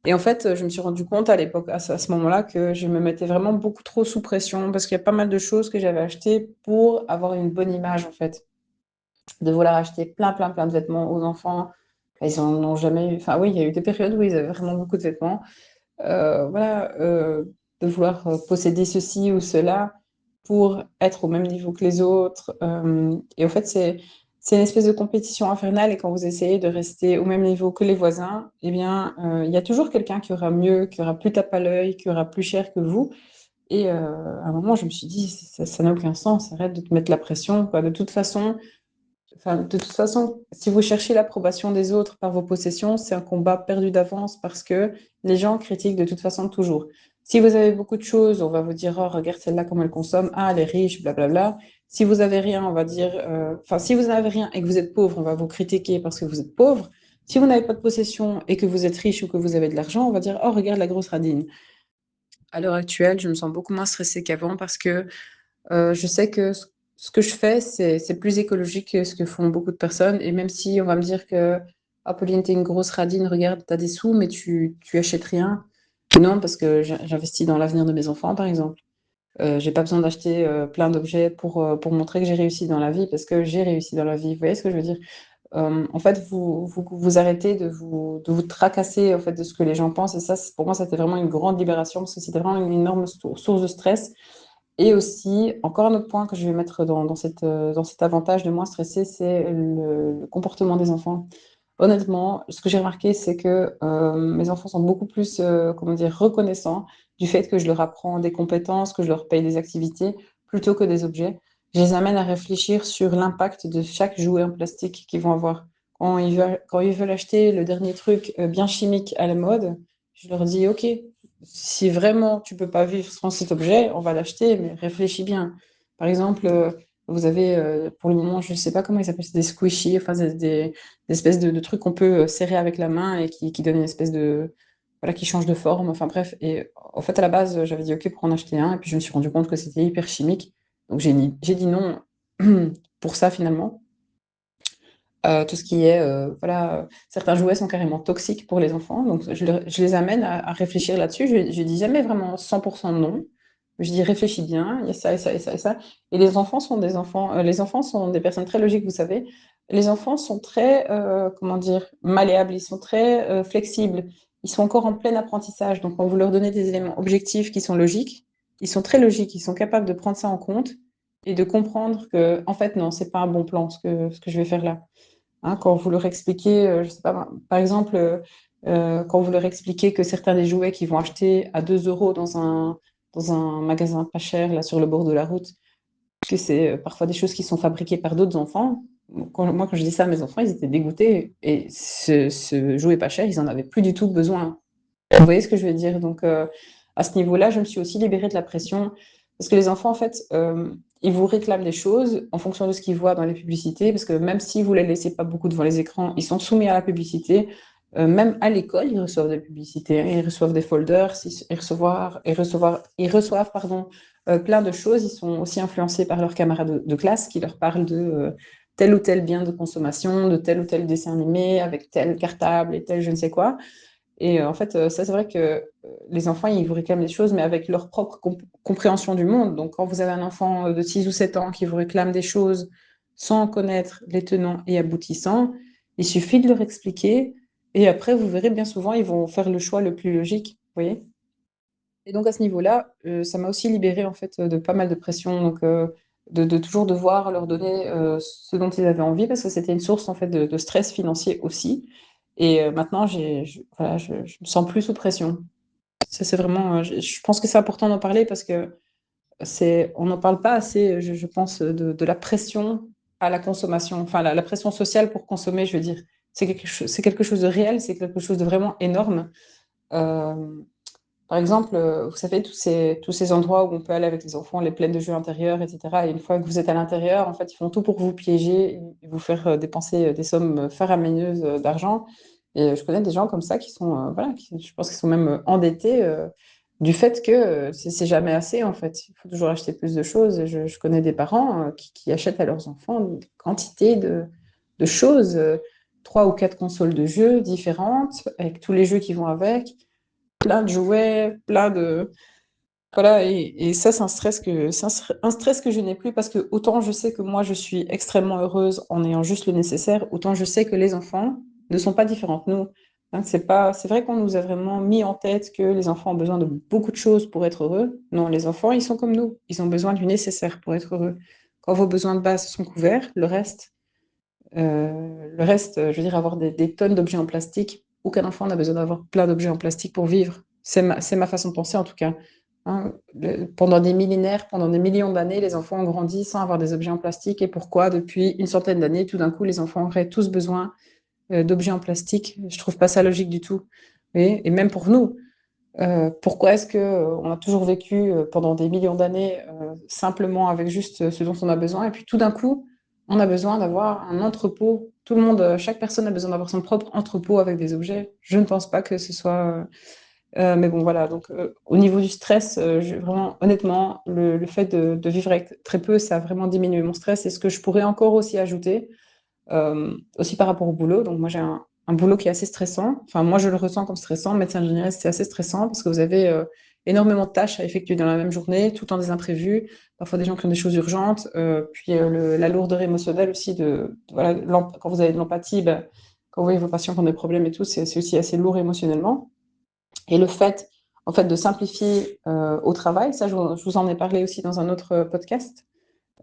Speaker 1: Et en fait, je me suis rendu compte à l'époque, à ce moment-là, que je me mettais vraiment beaucoup trop sous pression parce qu'il y a pas mal de choses que j'avais achetées pour avoir une bonne image, en fait. De vouloir acheter plein, plein, plein de vêtements aux enfants. Ils en ont jamais eu. Enfin, oui, il y a eu des périodes où ils avaient vraiment beaucoup de vêtements. Voilà, de vouloir posséder ceci ou cela pour être au même niveau que les autres. Et en fait, c'est une espèce de compétition infernale. Et quand vous essayez de rester au même niveau que les voisins, eh bien, il y a toujours quelqu'un qui aura mieux, qui aura plus tape à l'œil, qui aura plus cher que vous. Et à un moment, je me suis dit, ça n'a aucun sens. Arrête de te mettre la pression, quoi. De toute façon, si vous cherchez l'approbation des autres par vos possessions, c'est un combat perdu d'avance parce que les gens critiquent de toute façon toujours. Si vous avez beaucoup de choses, on va vous dire, oh, regarde celle-là comme elle consomme, ah, elle est riche, blablabla. Si vous avez rien, on va dire, enfin, si vous n'avez rien et que vous êtes pauvre, on va vous critiquer parce que vous êtes pauvre. Si vous n'avez pas de possession et que vous êtes riche ou que vous avez de l'argent, on va dire, oh, regarde la grosse radine. À l'heure actuelle, je me sens beaucoup moins stressée qu'avant parce que je sais que ce que je fais, c'est plus écologique que ce que font beaucoup de personnes. Et même si on va me dire que ah, Pauline, t'es une grosse radine, regarde, t'as des sous, mais tu achètes rien. Non, parce que j'investis dans l'avenir de mes enfants, par exemple. J'ai pas besoin d'acheter plein d'objets pour montrer que j'ai réussi dans la vie, parce que j'ai réussi dans la vie. Vous voyez ce que je veux dire? En fait, vous arrêtez de vous tracasser en fait, de ce que les gens pensent. Et ça, pour moi, c'était vraiment une grande libération, parce que c'était vraiment une énorme source de stress. Et aussi, encore un autre point que je vais mettre dans cet avantage de moins stresser, c'est le comportement des enfants. Honnêtement, ce que j'ai remarqué, c'est que mes enfants sont beaucoup plus, comment dire, reconnaissants du fait que je leur apprends des compétences, que je leur paye des activités, plutôt que des objets. Je les amène à réfléchir sur l'impact de chaque jouet en plastique qu'ils vont avoir. Quand ils veulent acheter le dernier truc bien chimique à la mode, je leur dis, OK, si vraiment tu peux pas vivre sans cet objet, on va l'acheter, mais réfléchis bien. Par exemple, vous avez pour le moment, je ne sais pas comment ils s'appellent, c'est des squishies, enfin des espèces de trucs qu'on peut serrer avec la main et qui donnent une espèce
Speaker 2: voilà, qui change de forme, enfin bref. Et en fait, à la base, j'avais dit OK pour en acheter un, et puis je me suis rendu compte que c'était hyper chimique. Donc j'ai dit non pour ça finalement. Tout ce qui est, voilà, certains jouets sont carrément toxiques pour les enfants, donc je les amène à réfléchir là-dessus. Je dis jamais vraiment 100% non. Je dis réfléchis bien, il y a ça et ça et ça et ça. Et les enfants sont des personnes très logiques, vous savez. Les enfants sont très, comment dire, malléables, ils sont très flexibles, ils sont encore en plein apprentissage. Donc quand vous leur donnez des éléments objectifs qui sont logiques, ils sont très logiques, ils sont capables de prendre ça en compte et de comprendre que, en fait, non, c'est pas un bon plan ce que je vais faire là. Hein, quand vous leur expliquez, je sais pas, par exemple, quand vous leur expliquez que certains des jouets qu'ils vont acheter à 2 euros dans un magasin pas cher, là, sur le bord de la route, que c'est parfois des choses qui sont fabriquées par d'autres enfants. Quand je dis ça à mes enfants, ils étaient dégoûtés. Et ce jouet pas cher, ils en avaient plus du tout besoin. Vous voyez ce que je veux dire? Donc, à ce niveau-là, je me suis aussi libérée de la pression. Parce que les enfants, en fait, ils vous réclament des choses en fonction de ce qu'ils voient dans les publicités. Parce que même si vous ne les laissez pas beaucoup devant les écrans, ils sont soumis à la publicité. Même à l'école, ils reçoivent des publicités, hein. Ils reçoivent des folders, ils reçoivent pardon, plein de choses. Ils sont aussi influencés par leurs camarades de classe qui leur parlent de tel ou tel bien de consommation, de tel ou tel dessin animé, avec tel cartable et tel je ne sais quoi. Et en fait, ça, c'est vrai que les enfants, ils vous réclament des choses, mais avec leur propre compréhension du monde. Donc, quand vous avez un enfant de 6 ou 7 ans qui vous réclame des choses sans connaître les tenants et aboutissants, il suffit de leur expliquer. Et après, vous verrez bien souvent, ils vont faire le choix le plus logique. Vous voyez? Et donc, à ce niveau-là, ça m'a aussi libérée en fait, de pas mal de pression. Donc, de toujours devoir leur donner ce dont ils avaient envie, parce que c'était une source en fait, de stress financier aussi. Et maintenant, voilà, je me sens plus sous pression. Ça, c'est vraiment, je pense que c'est important d'en parler parce que on n'en parle pas assez, je pense, de la pression à la consommation, enfin la pression sociale pour consommer, je veux dire. C'est quelque chose de réel, c'est quelque chose de vraiment énorme. Euh, Par exemple, vous savez, tous ces endroits où on peut aller avec les enfants, les plaines de jeux intérieurs, etc. Et une fois que vous êtes à l'intérieur, en fait, ils font tout pour vous piéger et vous faire dépenser des sommes faramineuses d'argent. Et je connais des gens comme ça qui sont, voilà, je pense qu'ils sont même endettés du fait que c'est jamais assez, en fait. Il faut toujours acheter plus de choses. Et je connais des parents qui achètent à leurs enfants une quantité de choses, 3 ou 4 consoles de jeux différentes, avec tous les jeux qui vont avec, plein de jouets, plein de... Voilà, et ça, c'est un stress que je n'ai plus parce que autant je sais que moi, je suis extrêmement heureuse en ayant juste le nécessaire, autant je sais que les enfants ne sont pas différents de nous. Hein, c'est vrai qu'on nous a vraiment mis en tête que les enfants ont besoin de beaucoup de choses pour être heureux. Non, les enfants, ils sont comme nous. Ils ont besoin du nécessaire pour être heureux. Quand vos besoins de base sont couverts, le reste, je veux dire, avoir des tonnes d'objets en plastique, aucun enfant n'a besoin d'avoir plein d'objets en plastique pour vivre. C'est ma façon de penser en tout cas. Hein, pendant des millénaires, pendant des millions d'années, les enfants ont grandi sans avoir des objets en plastique. Et pourquoi, depuis une centaine d'années, tout d'un coup, les enfants auraient tous besoin d'objets en plastique? Je trouve pas ça logique du tout. Et même pour nous, pourquoi est-ce que on a toujours vécu pendant des millions d'années simplement avec juste ce dont on a besoin et puis tout d'un coup on a besoin d'avoir un entrepôt. Tout le monde, chaque personne a besoin d'avoir son propre entrepôt avec des objets. Je ne pense pas que ce soit. Mais bon voilà. Donc au niveau du stress, vraiment honnêtement le fait de vivre avec très peu, ça a vraiment diminué mon stress. Et ce que je pourrais encore aussi ajouter, aussi par rapport au boulot. Donc moi j'ai un boulot qui est assez stressant. Enfin moi je le ressens comme stressant. Médecin généraliste c'est assez stressant parce que vous avez énormément de tâches à effectuer dans la même journée, tout en des imprévus, parfois des gens qui ont des choses urgentes, puis la lourdeur émotionnelle aussi voilà, quand vous avez de l'empathie, ben, quand vous voyez vos patients qui ont des problèmes et tout, c'est aussi assez lourd émotionnellement. Et le fait, en fait, de simplifier au travail, ça je vous en ai parlé aussi dans un autre podcast.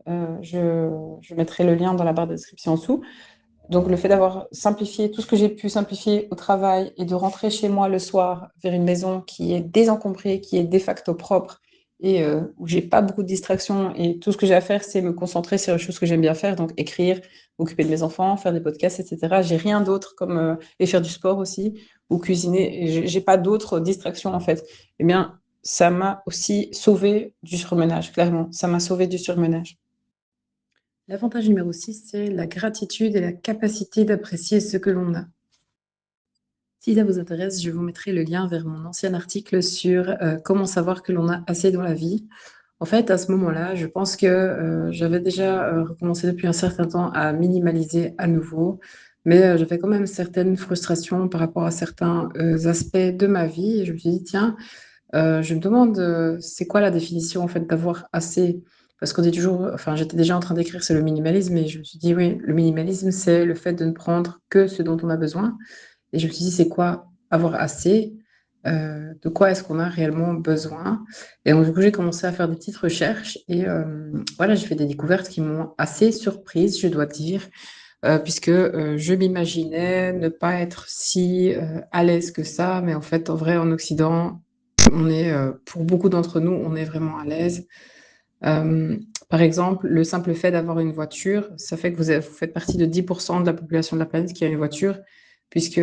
Speaker 2: Je mettrai le lien dans la barre de description en dessous. Donc, le fait d'avoir simplifié tout ce que j'ai pu simplifier au travail et de rentrer chez moi le soir vers une maison qui est désencombrée, qui est de facto propre et où j'ai pas beaucoup de distractions et tout ce que j'ai à faire, c'est me concentrer sur les choses que j'aime bien faire, donc écrire, m'occuper de mes enfants, faire des podcasts, etc. J'ai rien d'autre comme et faire du sport aussi ou cuisiner. Et j'ai pas d'autres distractions en fait. Eh bien, ça m'a aussi sauvé du surmenage, clairement. Ça m'a sauvé du surmenage.
Speaker 1: L'avantage numéro 6, c'est la gratitude et la capacité d'apprécier ce que l'on a.
Speaker 2: Si ça vous intéresse, je vous mettrai le lien vers mon ancien article sur comment savoir que l'on a assez dans la vie. En fait, à ce moment-là, je pense que j'avais déjà recommencé depuis un certain temps à minimaliser à nouveau, mais j'avais quand même certaines frustrations par rapport à certains aspects de ma vie. Et je me suis dit, tiens, je me demande, c'est quoi la définition en fait d'avoir assez? Parce qu'on dit toujours, enfin, j'étais déjà en train d'écrire sur le minimalisme et je me suis dit, oui, le minimalisme, c'est le fait de ne prendre que ce dont on a besoin. Et je me suis dit, c'est quoi avoir assez? De quoi est-ce qu'on a réellement besoin? Et donc, du coup, j'ai commencé à faire des petites recherches et voilà, j'ai fait des découvertes qui m'ont assez surprise, je dois dire, puisque je m'imaginais ne pas être si à l'aise que ça, mais en fait, en vrai, en Occident, on est, pour beaucoup d'entre nous, on est vraiment à l'aise. Euh, Par exemple, le simple fait d'avoir une voiture, ça fait que vous faites partie de 10% de la population de la planète qui a une voiture, puisque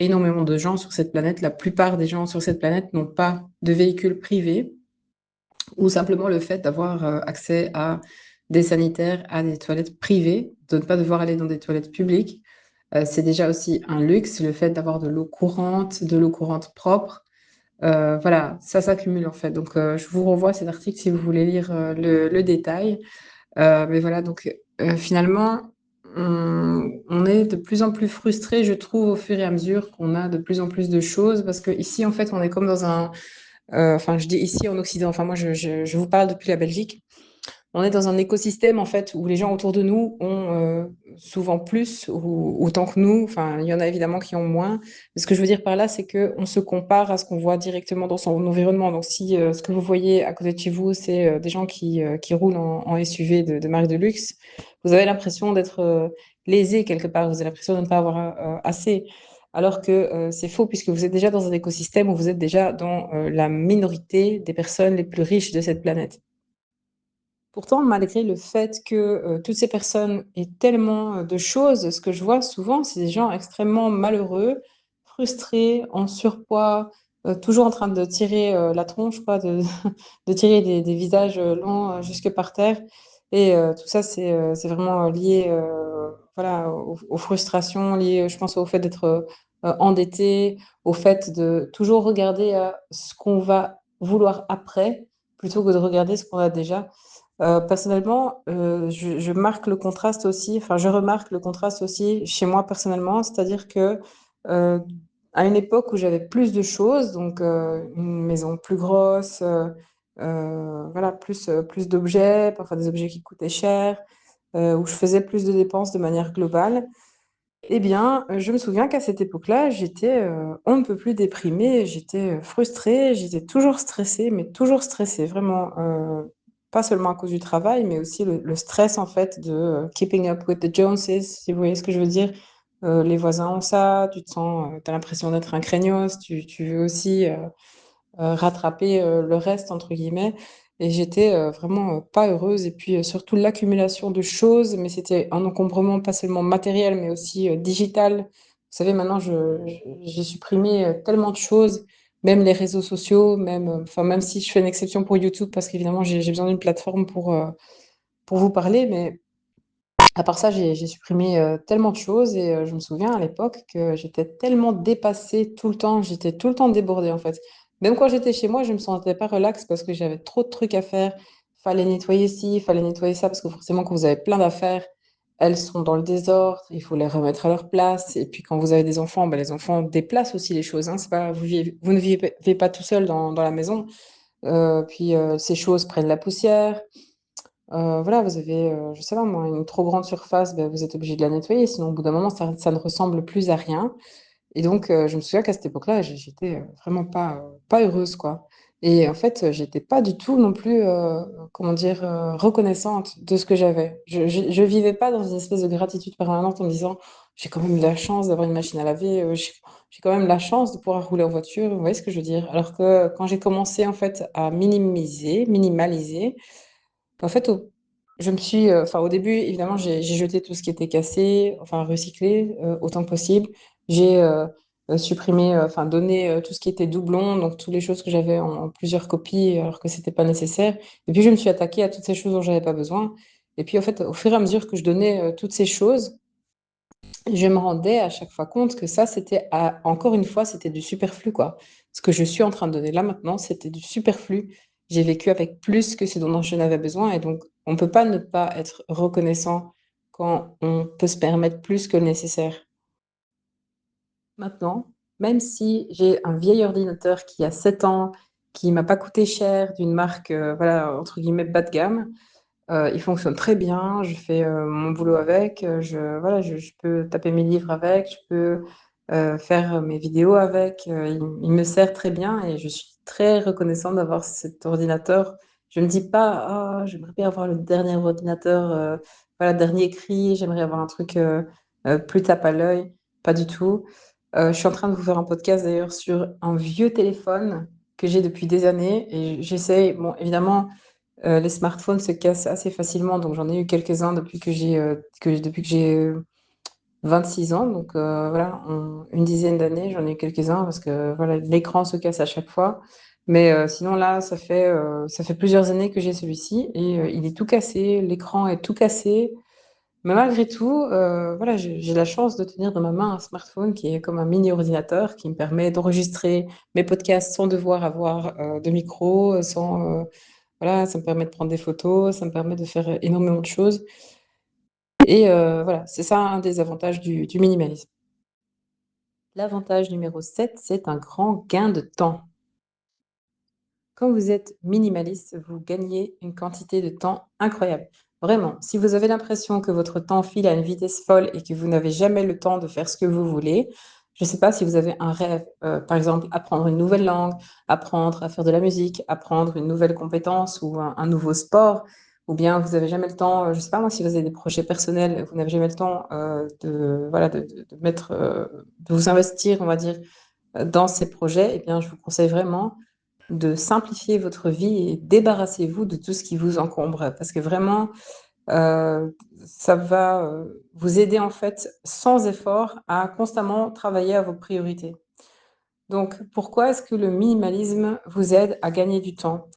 Speaker 2: énormément de gens sur cette planète, la plupart des gens sur cette planète n'ont pas de véhicule privé, ou simplement le fait d'avoir accès à des sanitaires, à des toilettes privées, de ne pas devoir aller dans des toilettes publiques. C'est déjà aussi un luxe, le fait d'avoir de l'eau courante propre. Voilà, ça s'accumule en fait. Donc, je vous renvoie à cet article si vous voulez lire le détail. Mais voilà, donc finalement, on est de plus en plus frustré, je trouve, au fur et à mesure qu'on a de plus en plus de choses, parce que ici, en fait, on est comme dans un, enfin, je dis ici en Occident, enfin, moi, je vous parle depuis la Belgique. On est dans un écosystème en fait où les gens autour de nous ont souvent plus ou autant que nous. Enfin, il y en a évidemment qui ont moins. Mais ce que je veux dire par là, c'est que on se compare à ce qu'on voit directement dans son environnement. Donc, si ce que vous voyez à côté de chez vous, c'est des gens qui roulent en SUV de marque de luxe, vous avez l'impression d'être lésé quelque part. Vous avez l'impression de ne pas avoir assez. Alors que c'est faux puisque vous êtes déjà dans un écosystème où vous êtes déjà dans la minorité des personnes les plus riches de cette planète. Pourtant, malgré le fait que toutes ces personnes aient tellement de choses, ce que je vois souvent, c'est des gens extrêmement malheureux, frustrés, en surpoids, toujours en train de tirer la tronche, quoi, de tirer des visages longs jusque par terre. Et tout ça, c'est vraiment lié voilà, aux frustrations, lié, je pense, au fait d'être endetté, au fait de toujours regarder ce qu'on va vouloir après, plutôt que de regarder ce qu'on a déjà. Personnellement, je marque le contraste aussi, enfin, je remarque le contraste aussi chez moi personnellement, c'est-à-dire que euh, à une époque où j'avais plus de choses, donc une maison plus grosse, voilà, plus d'objets, parfois des objets qui coûtaient cher, où je faisais plus de dépenses de manière globale, eh bien, je me souviens qu'à cette époque-là, j'étais on ne peut plus déprimée, j'étais frustrée, j'étais toujours stressée, mais toujours stressée, vraiment, pas seulement à cause du travail, mais aussi le stress en fait de keeping up with the Joneses, si vous voyez ce que je veux dire. Les voisins ont ça, tu te sens, tu as l'impression d'être un craignos, tu veux aussi rattraper le reste, entre guillemets. Et j'étais vraiment pas heureuse. Et puis surtout l'accumulation de choses, mais c'était un encombrement pas seulement matériel, mais aussi digital. Vous savez, maintenant, j'ai supprimé tellement de choses, même les réseaux sociaux, même, enfin, même si je fais une exception pour YouTube, parce qu'évidemment, j'ai besoin d'une plateforme pour vous parler, mais à part ça, j'ai supprimé tellement de choses et je me souviens à l'époque que j'étais tellement dépassée tout le temps, j'étais tout le temps débordée en fait. Même quand j'étais chez moi, je me sentais pas relax parce que j'avais trop de trucs à faire. Fallait nettoyer ci, fallait nettoyer ça parce que forcément quand vous avez plein d'affaires, elles sont dans le désordre, il faut les remettre à leur place. Et puis quand vous avez des enfants, ben, les enfants déplacent aussi les choses, hein. C'est pas, vous ne vivez pas tout seul dans la maison. Puis ces choses prennent la poussière. Voilà, vous avez, je sais pas moi, une trop grande surface, ben vous êtes obligé de la nettoyer, sinon au bout d'un moment, ça ne ressemble plus à rien. Et donc, je me souviens qu'à cette époque-là, j'étais vraiment pas heureuse, quoi. Et en fait, j'étais pas du tout non plus, comment dire, reconnaissante de ce que j'avais. Je vivais pas dans une espèce de gratitude permanente en me disant, j'ai quand même la chance d'avoir une machine à laver, j'ai quand même la chance de pouvoir rouler en voiture. Vous voyez ce que je veux dire? Alors que quand j'ai commencé en fait à minimaliser, en fait, je me suis, enfin, au début, évidemment, j'ai jeté tout ce qui était cassé, enfin, recyclé autant que possible. J'ai supprimé, enfin, donné tout ce qui était doublon, donc toutes les choses que j'avais en plusieurs copies, alors que c'était pas nécessaire. Et puis, je me suis attaquée à toutes ces choses dont j'avais pas besoin. Et puis, en fait, au fur et à mesure que je donnais toutes ces choses, je me rendais à chaque fois compte que ça, encore une fois, c'était du superflu, quoi. Ce que je suis en train de donner là maintenant, c'était du superflu. J'ai vécu avec plus que ce dont je n'avais besoin et donc on ne peut pas ne pas être reconnaissant quand on peut se permettre plus que le nécessaire. Maintenant, même si j'ai un vieil ordinateur qui a 7 ans, qui m'a pas coûté cher, d'une marque, voilà, entre guillemets «bas de gamme», il fonctionne très bien, je fais, mon boulot avec, voilà, je peux taper mes livres avec, je peux, faire mes vidéos avec, il me sert très bien et je suis très reconnaissante d'avoir cet ordinateur. Je me dis pas: «Ah, j'aimerais bien avoir le dernier ordinateur, voilà, dernier cri, j'aimerais avoir un truc, plus tape à l'œil», pas du tout. Je suis en train de vous faire un podcast d'ailleurs sur un vieux téléphone que j'ai depuis des années et j'essaye, bon, évidemment, les smartphones se cassent assez facilement, donc j'en ai eu quelques-uns depuis que j'ai 26 ans, donc voilà, en une dizaine d'années, j'en ai eu quelques-uns parce que voilà, l'écran se casse à chaque fois. Mais sinon là, ça fait plusieurs années que j'ai celui-ci et il est tout cassé, l'écran est tout cassé. Mais malgré tout, voilà, j'ai la chance de tenir dans ma main un smartphone qui est comme un mini ordinateur qui me permet d'enregistrer mes podcasts sans devoir avoir de micro, sans, voilà, ça me permet de prendre des photos, ça me permet de faire énormément de choses et voilà, c'est ça un des avantages du minimalisme. L'avantage numéro 7, c'est un grand gain de temps. Quand vous êtes minimaliste, vous gagnez une quantité de temps incroyable. Vraiment, si vous avez l'impression que votre temps file à une vitesse folle et que vous n'avez jamais le temps de faire ce que vous voulez, je ne sais pas si vous avez un rêve, par exemple, apprendre une nouvelle langue, apprendre à faire de la musique, apprendre une nouvelle compétence ou un nouveau sport, ou bien vous n'avez jamais le temps, je ne sais pas moi, si vous avez des projets personnels, vous n'avez jamais le temps voilà, de mettre, de vous investir, on va dire, dans ces projets, eh bien, je vous conseille vraiment de simplifier votre vie et débarrassez-vous de tout ce qui vous encombre. Parce que vraiment, ça va vous aider en fait sans effort à constamment travailler à vos priorités. Donc, pourquoi est-ce que le minimalisme vous aide à gagner du temps?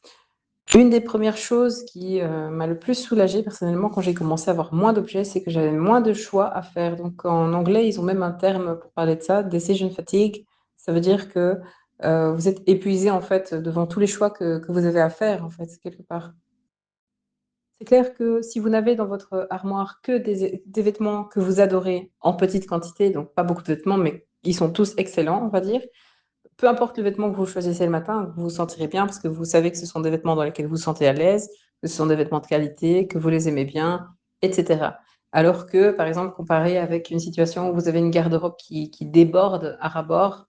Speaker 2: Une des premières choses qui m'a le plus soulagée personnellement quand j'ai commencé à avoir moins d'objets, c'est que j'avais moins de choix à faire. Donc en anglais, ils ont même un terme pour parler de ça, decision fatigue. Ça veut dire que vous êtes épuisé en fait devant tous les choix que vous avez à faire en fait quelque part. C'est clair que si vous n'avez dans votre armoire que des vêtements que vous adorez en petite quantité, donc pas beaucoup de vêtements, mais ils sont tous excellents, on va dire, peu importe le vêtement que vous choisissez le matin, vous vous sentirez bien parce que vous savez que ce sont des vêtements dans lesquels vous vous sentez à l'aise, que ce sont des vêtements de qualité, que vous les aimez bien, et cetera. Alors que, par exemple, comparé avec une situation où vous avez une garde-robe qui déborde à ras-bord,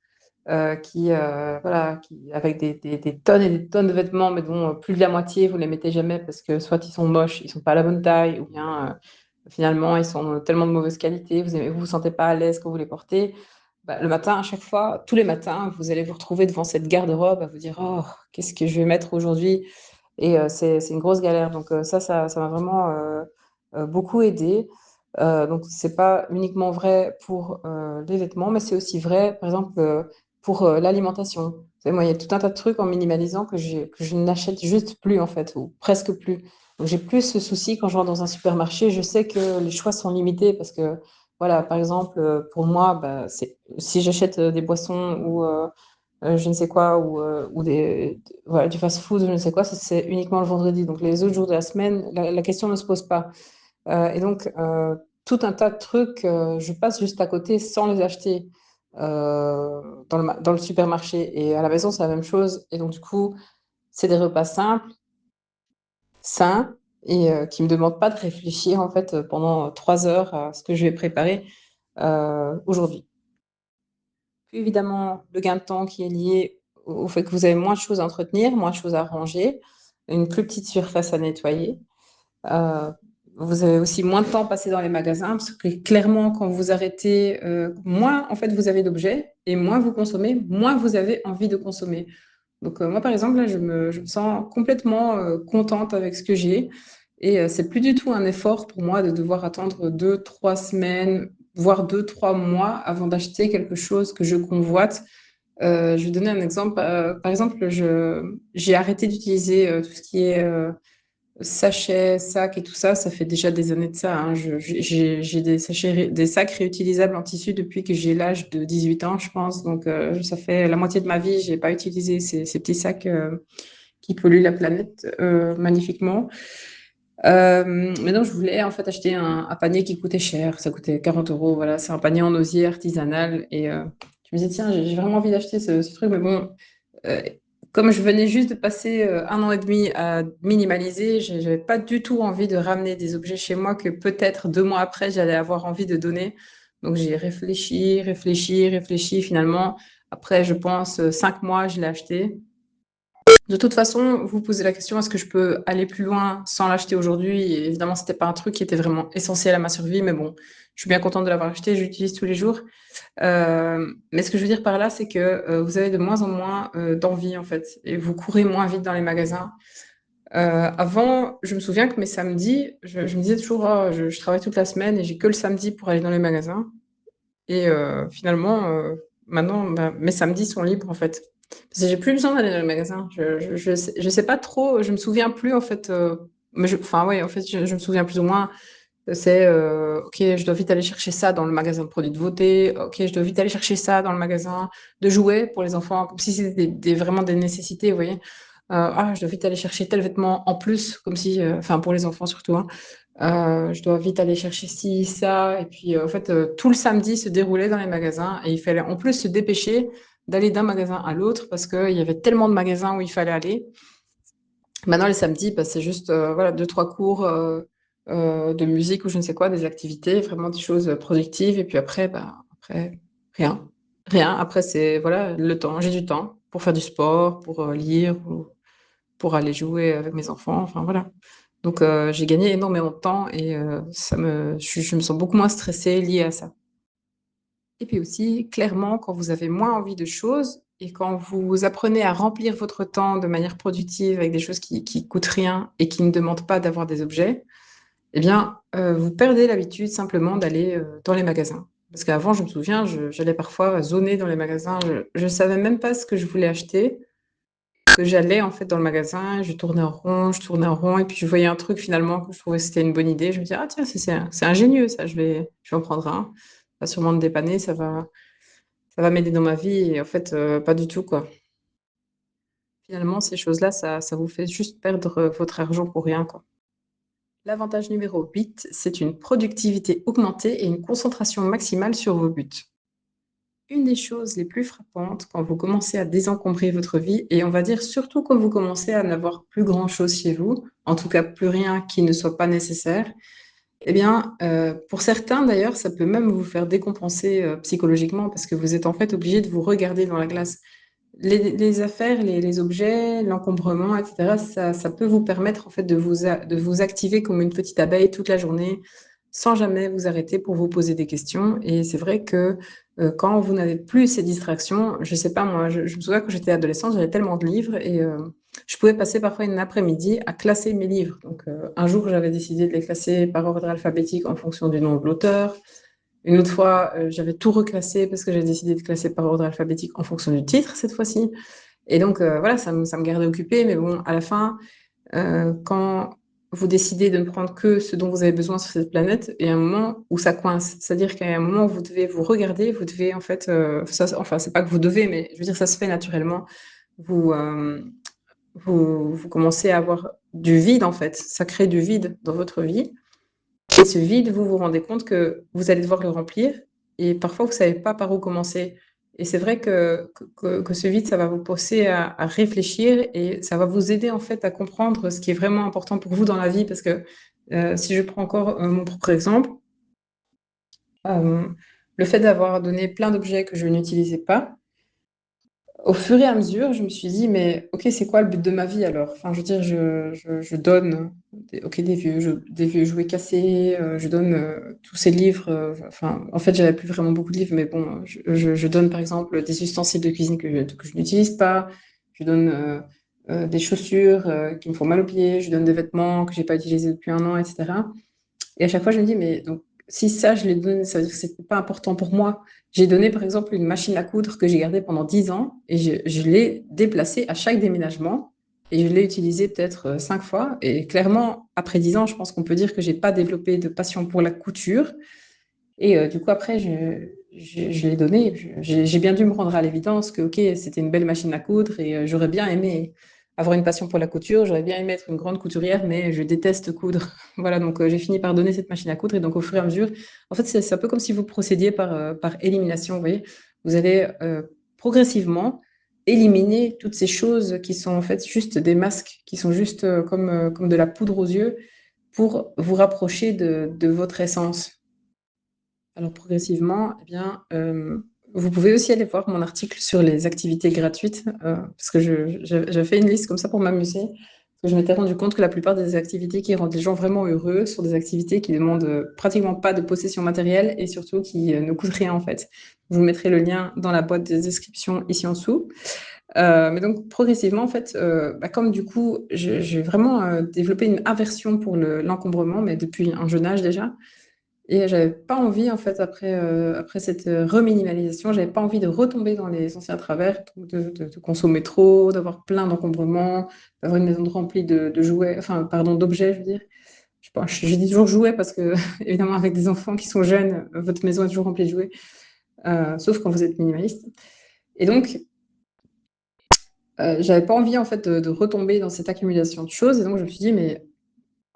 Speaker 2: voilà, avec des tonnes et des tonnes de vêtements, mais dont plus de la moitié, vous les mettez jamais parce que soit ils sont moches, ils sont pas à la bonne taille, ou bien finalement ils sont tellement de mauvaise qualité, vous vous sentez pas à l'aise quand vous les portez. Bah, le matin, à chaque fois, tous les matins, vous allez vous retrouver devant cette garde-robe à vous dire: «Oh, qu'est-ce que je vais mettre aujourd'hui?» et c'est une grosse galère. Donc ça m'a vraiment, beaucoup aidée. Donc c'est pas uniquement vrai pour, les vêtements, mais c'est aussi vrai, par exemple, pour, l'alimentation. Vous savez, moi, il y a tout un tas de trucs en minimalisant que je n'achète juste plus, en fait, ou presque plus. Donc j'ai plus ce souci quand je rentre dans un supermarché, je sais que les choix sont limités parce que, voilà, par exemple, pour moi, bah, c'est si j'achète, des boissons ou je ne sais quoi ou voilà, du fast-food, je ne sais quoi, ça c'est uniquement le vendredi. Donc les autres jours de la semaine, la question ne se pose pas. Et donc tout un tas de trucs, je passe juste à côté sans les acheter dans le supermarché. Et à la maison, c'est la même chose. Et donc du coup, c'est des repas simples, sains et qui me demandent pas de réfléchir en fait pendant 3 heures à ce que je vais préparer aujourd'hui. Puis évidemment, le gain de temps qui est lié au fait que vous avez moins de choses à entretenir, moins de choses à ranger, une plus petite surface à nettoyer. Heu, Vous avez aussi moins de temps passé dans les magasins parce que clairement quand vous arrêtez, moins en fait vous avez d'objets et moins vous consommez, moins vous avez envie de consommer. Donc moi par exemple là je me sens complètement, contente avec ce que j'ai et c'est plus du tout un effort pour moi de devoir attendre 2, 3 semaines, voire 2, 3 mois avant d'acheter quelque chose que je convoite. Je vais donner un exemple, par exemple, j'ai arrêté d'utiliser, tout ce qui est, Sachets, sacs et tout ça, ça fait déjà des années de ça, hein. J'ai des sachets, des sacs réutilisables en tissu depuis que j'ai l'âge de 18 ans, je pense. Donc, ça fait la moitié de ma vie, j'ai pas utilisé ces petits sacs qui polluent la planète magnifiquement. Maintenant, je voulais en fait acheter un panier qui coûtait cher. Ça coûtait 40 euros. Voilà, c'est un panier en osier artisanal. Et je me disais, tiens, j'ai vraiment envie d'acheter ce truc. Mais bon, euh, comme je venais juste de passer 1 an et demi à minimaliser, j'avais pas du tout envie de ramener des objets chez moi que peut-être 2 mois après, j'allais avoir envie de donner. Donc, j'ai réfléchi, réfléchi, réfléchi. Finalement, après, je pense, 5 mois, je l'ai acheté. De toute façon, vous posez la question, est-ce que je peux aller plus loin sans l'acheter aujourd'hui? Et évidemment, c'était pas un truc qui était vraiment essentiel à ma survie, mais bon, je suis bien contente de l'avoir acheté, je l'utilise tous les jours. Mais ce que je veux dire par là, c'est que vous avez de moins en moins d'envie, en fait, et vous courez moins vite dans les magasins. Avant, je me souviens que mes samedis, je me disais toujours, oh, je travaille toute la semaine et j'ai que le samedi pour aller dans les magasins. Et finalement, maintenant, bah, mes samedis sont libres, en fait. Parce que j'ai plus besoin d'aller dans le magasin. Je sais pas trop, je me souviens plus, en fait. Mais enfin, ouais, en fait, je me souviens plus ou moins. C'est, ok, je dois vite aller chercher ça dans le magasin de produits de beauté. Ok, je dois vite aller chercher ça dans le magasin de jouets pour les enfants, comme si c'était vraiment des nécessités, vous voyez. Ah, je dois vite aller chercher tel vêtement en plus, comme si, enfin, pour les enfants surtout, hein. Je dois vite aller chercher ci, ça. Et puis, en fait, tout le samedi se déroulait dans les magasins et il fallait en plus se dépêcher d'aller d'un magasin à l'autre parce qu'il y avait tellement de magasins où il fallait aller. Maintenant, les samedis, bah, c'est juste voilà, 2, 3 cours de musique ou je ne sais quoi, des activités, vraiment des choses productives. Et puis après, bah, après rien. Rien. Après, c'est voilà, le temps. J'ai du temps pour faire du sport, pour lire ou pour aller jouer avec mes enfants. Enfin, voilà. Donc, j'ai gagné énormément de temps et je me sens beaucoup moins stressée liée à ça. Et puis aussi, clairement, quand vous avez moins envie de choses et quand vous apprenez à remplir votre temps de manière productive avec des choses qui coûtent rien et qui ne demandent pas d'avoir des objets, eh bien, vous perdez l'habitude simplement d'aller dans les magasins. Parce qu'avant, je me souviens, j'allais parfois zoner dans les magasins. Je ne savais même pas ce que je voulais acheter, que j'allais en fait dans le magasin, je tournais en rond, je tournais en rond, et puis je voyais un truc finalement que je trouvais que c'était une bonne idée. Je me disais, ah tiens, c'est ingénieux ça, je vais en prendre un. Ça va sûrement me dépanner, ça va m'aider dans ma vie, et en fait, pas du tout, quoi. Finalement, ces choses-là, ça vous fait juste perdre votre argent pour rien, quoi. L'avantage numéro 8, c'est une productivité augmentée et une concentration maximale sur vos buts. Une des choses les plus frappantes quand vous commencez à désencombrer votre vie, et on va dire surtout quand vous commencez à n'avoir plus grand-chose chez vous, en tout cas plus rien qui ne soit pas nécessaire, eh bien, pour certains d'ailleurs, ça peut même vous faire décompenser psychologiquement parce que vous êtes en fait obligé de vous regarder dans la glace. Les affaires, les objets, l'encombrement, etc., ça peut vous permettre en fait de vous activer comme une petite abeille toute la journée sans jamais vous arrêter pour vous poser des questions. Et c'est vrai que quand vous n'avez plus ces distractions, je sais pas moi, je me souviens quand j'étais adolescente, j'avais tellement de livres et je pouvais passer parfois une après-midi à classer mes livres. Donc un jour, j'avais décidé de les classer par ordre alphabétique en fonction du nom de l'auteur. Une autre fois, j'avais tout reclassé parce que j'ai décidé de classer par ordre alphabétique en fonction du titre cette fois-ci. Et donc, voilà, ça me gardait occupée. Mais bon, à la fin, quand vous décidez de ne prendre que ce dont vous avez besoin sur cette planète, il y a un moment où ça coince. C'est-à-dire qu'il y a un moment où vous devez vous regarder, vous devez en fait, enfin, c'est pas que vous devez, mais je veux dire, ça se fait naturellement. Vous, vous commencez à avoir du vide en fait. Ça crée du vide dans votre vie. Et ce vide, vous vous rendez compte que vous allez devoir le remplir et parfois vous ne savez pas par où commencer. Et c'est vrai que ce vide, ça va vous pousser à réfléchir et ça va vous aider en fait à comprendre ce qui est vraiment important pour vous dans la vie. Parce que si je prends encore mon propre exemple, euh, le fait d'avoir donné plein d'objets que je n'utilisais pas, au fur et à mesure, je me suis dit, mais ok, c'est quoi le but de ma vie alors? Enfin, je veux dire, je donne ok, des vieux jouets cassés, je donne tous ces livres. Enfin, en fait, j'avais plus vraiment beaucoup de livres, mais bon, je donne par exemple des ustensiles de cuisine que je n'utilise pas. Je donne des chaussures qui me font mal aux pieds. Je donne des vêtements que j'ai pas utilisés depuis un an, etc. Et à chaque fois, je me dis, mais donc, si ça, je l'ai donné, ça veut dire que c'était pas important pour moi. J'ai donné, par exemple, une machine à coudre que j'ai gardée pendant 10 ans et je l'ai déplacée à chaque déménagement. et je l'ai utilisé peut-être 5 fois. Et clairement, après 10 ans, je pense qu'on peut dire que j'ai pas développé de passion pour la couture. Et du coup, après, je l'ai donné. J'ai bien dû me rendre à l'évidence que, ok, c'était une belle machine à coudre et j'aurais bien aimé avoir une passion pour la couture. J'aurais bien aimé être une grande couturière, mais je déteste coudre. Voilà, donc j'ai fini par donner cette machine à coudre. Et donc, au fur et à mesure, en fait, c'est un peu comme si vous procédiez par élimination. Vous voyez, vous allez progressivement éliminer toutes ces choses qui sont en fait juste des masques, qui sont juste comme de la poudre aux yeux pour vous rapprocher de votre essence. Alors progressivement, eh bien, vous pouvez aussi aller voir mon article sur les activités gratuites, parce que j'ai fait une liste comme ça pour m'amuser. Parce que je m'étais rendu compte que la plupart des activités qui rendent les gens vraiment heureux sont des activités qui demandent pratiquement pas de possession matérielle et surtout qui ne coûtent rien en fait. Je vous mettrai le lien dans la boîte de description ici en dessous. Mais donc progressivement, en fait, comme du coup, j'ai vraiment développé une aversion pour l'encombrement, mais depuis un jeune âge déjà. Et j'avais pas envie, en fait, après cette reminimalisation, j'avais pas envie de retomber dans les anciens travers, donc de consommer trop, d'avoir plein d'encombrements, d'avoir une maison remplie de jouets, enfin, pardon, d'objets, je veux dire. Je sais pas, je dis toujours jouets parce que, évidemment, avec des enfants qui sont jeunes, votre maison est toujours remplie de jouets, sauf quand vous êtes minimaliste. Et donc, j'avais pas envie, en fait, de retomber dans cette accumulation de choses. Et donc, je me suis dit, mais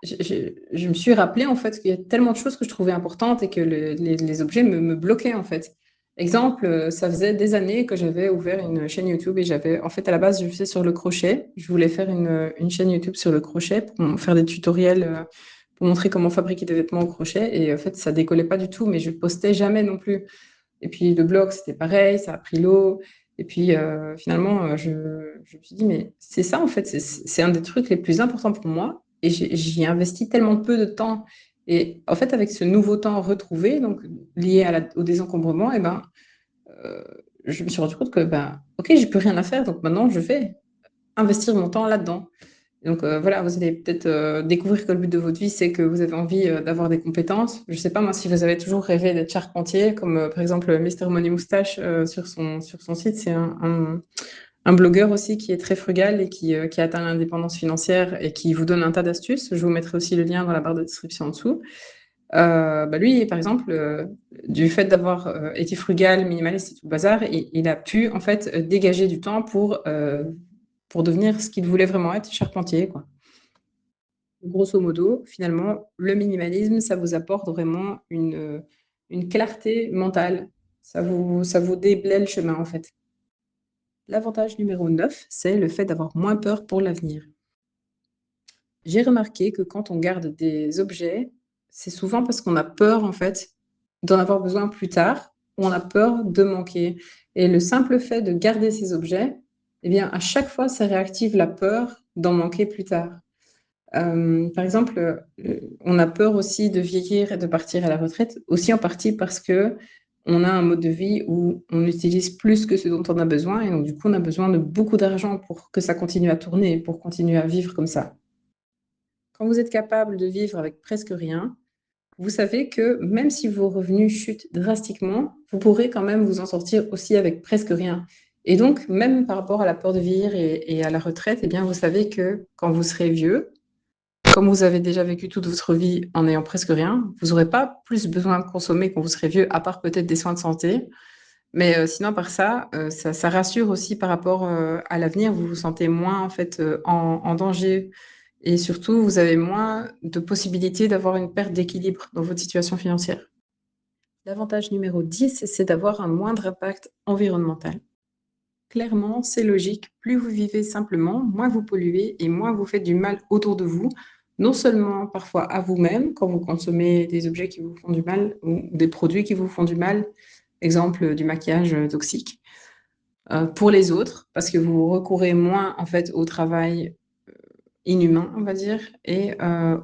Speaker 2: je me suis rappelé en fait qu'il y a tellement de choses que je trouvais importantes et que les objets me bloquaient en fait. Exemple, ça faisait des années que j'avais ouvert une chaîne YouTube et j'avais, en fait, à la base, je faisais sur le crochet. Je voulais faire une chaîne YouTube sur le crochet pour faire des tutoriels pour montrer comment fabriquer des vêtements au crochet. Et en fait, ça décollait pas du tout, mais je postais jamais non plus. Et puis le blog, c'était pareil, ça a pris l'eau. Et puis finalement, je me suis dit, mais c'est ça en fait, c'est un des trucs les plus importants pour moi. Et j'y ai investi tellement peu de temps. Et en fait, avec ce nouveau temps retrouvé, donc lié au désencombrement, et ben, euh, je me suis rendu compte que, ben, ok, j'ai plus rien à faire, donc maintenant je vais investir mon temps là-dedans. Donc voilà, vous allez peut-être découvrir que le but de votre vie, c'est que vous avez envie d'avoir des compétences. Je ne sais pas moi si vous avez toujours rêvé d'être charpentier, comme par exemple Mister Money Moustache sur son site. C'est un blogueur aussi qui est très frugal et qui a atteint l'indépendance financière et qui vous donne un tas d'astuces. Je vous mettrai aussi le lien dans la barre de description en dessous. Lui, par exemple, du fait d'avoir été frugal, minimaliste et tout le bazar, il a pu en fait dégager du temps pour devenir ce qu'il voulait vraiment être, charpentier, quoi. Grosso modo, finalement, le minimalisme, ça vous apporte vraiment une clarté mentale. Ça vous déblaye le chemin, en fait. L'avantage numéro 9, c'est le fait d'avoir moins peur pour l'avenir. J'ai remarqué que quand on garde des objets, c'est souvent parce qu'on a peur, en fait, d'en avoir besoin plus tard, ou on a peur de manquer. Et le simple fait de garder ces objets, eh bien, à chaque fois, ça réactive la peur d'en manquer plus tard. Par exemple, on a peur aussi de vieillir et de partir à la retraite, aussi en partie parce que on a un mode de vie où on utilise plus que ce dont on a besoin et donc du coup on a besoin de beaucoup d'argent pour que ça continue à tourner, pour continuer à vivre comme ça. Quand vous êtes capable de vivre avec presque rien, vous savez que même si vos revenus chutent drastiquement, vous pourrez quand même vous en sortir aussi avec presque rien. Et donc, même par rapport à la peur de vieillir et à la retraite, eh bien, vous savez que quand vous serez vieux, comme vous avez déjà vécu toute votre vie en ayant presque rien, vous n'aurez pas plus besoin de consommer quand vous serez vieux, à part peut-être des soins de santé. Mais sinon, par ça, ça rassure aussi par rapport à l'avenir. Vous vous sentez moins en fait en danger et surtout, vous avez moins de possibilités d'avoir une perte d'équilibre dans votre situation financière. L'avantage numéro 10, c'est d'avoir un moindre impact environnemental. Clairement, c'est logique. Plus vous vivez simplement, moins vous polluez et moins vous faites du mal autour de vous, non seulement parfois à vous-même quand vous consommez des objets qui vous font du mal ou des produits qui vous font du mal, exemple du maquillage toxique, pour les autres, parce que vous recourez moins en fait au travail inhumain, on va dire, et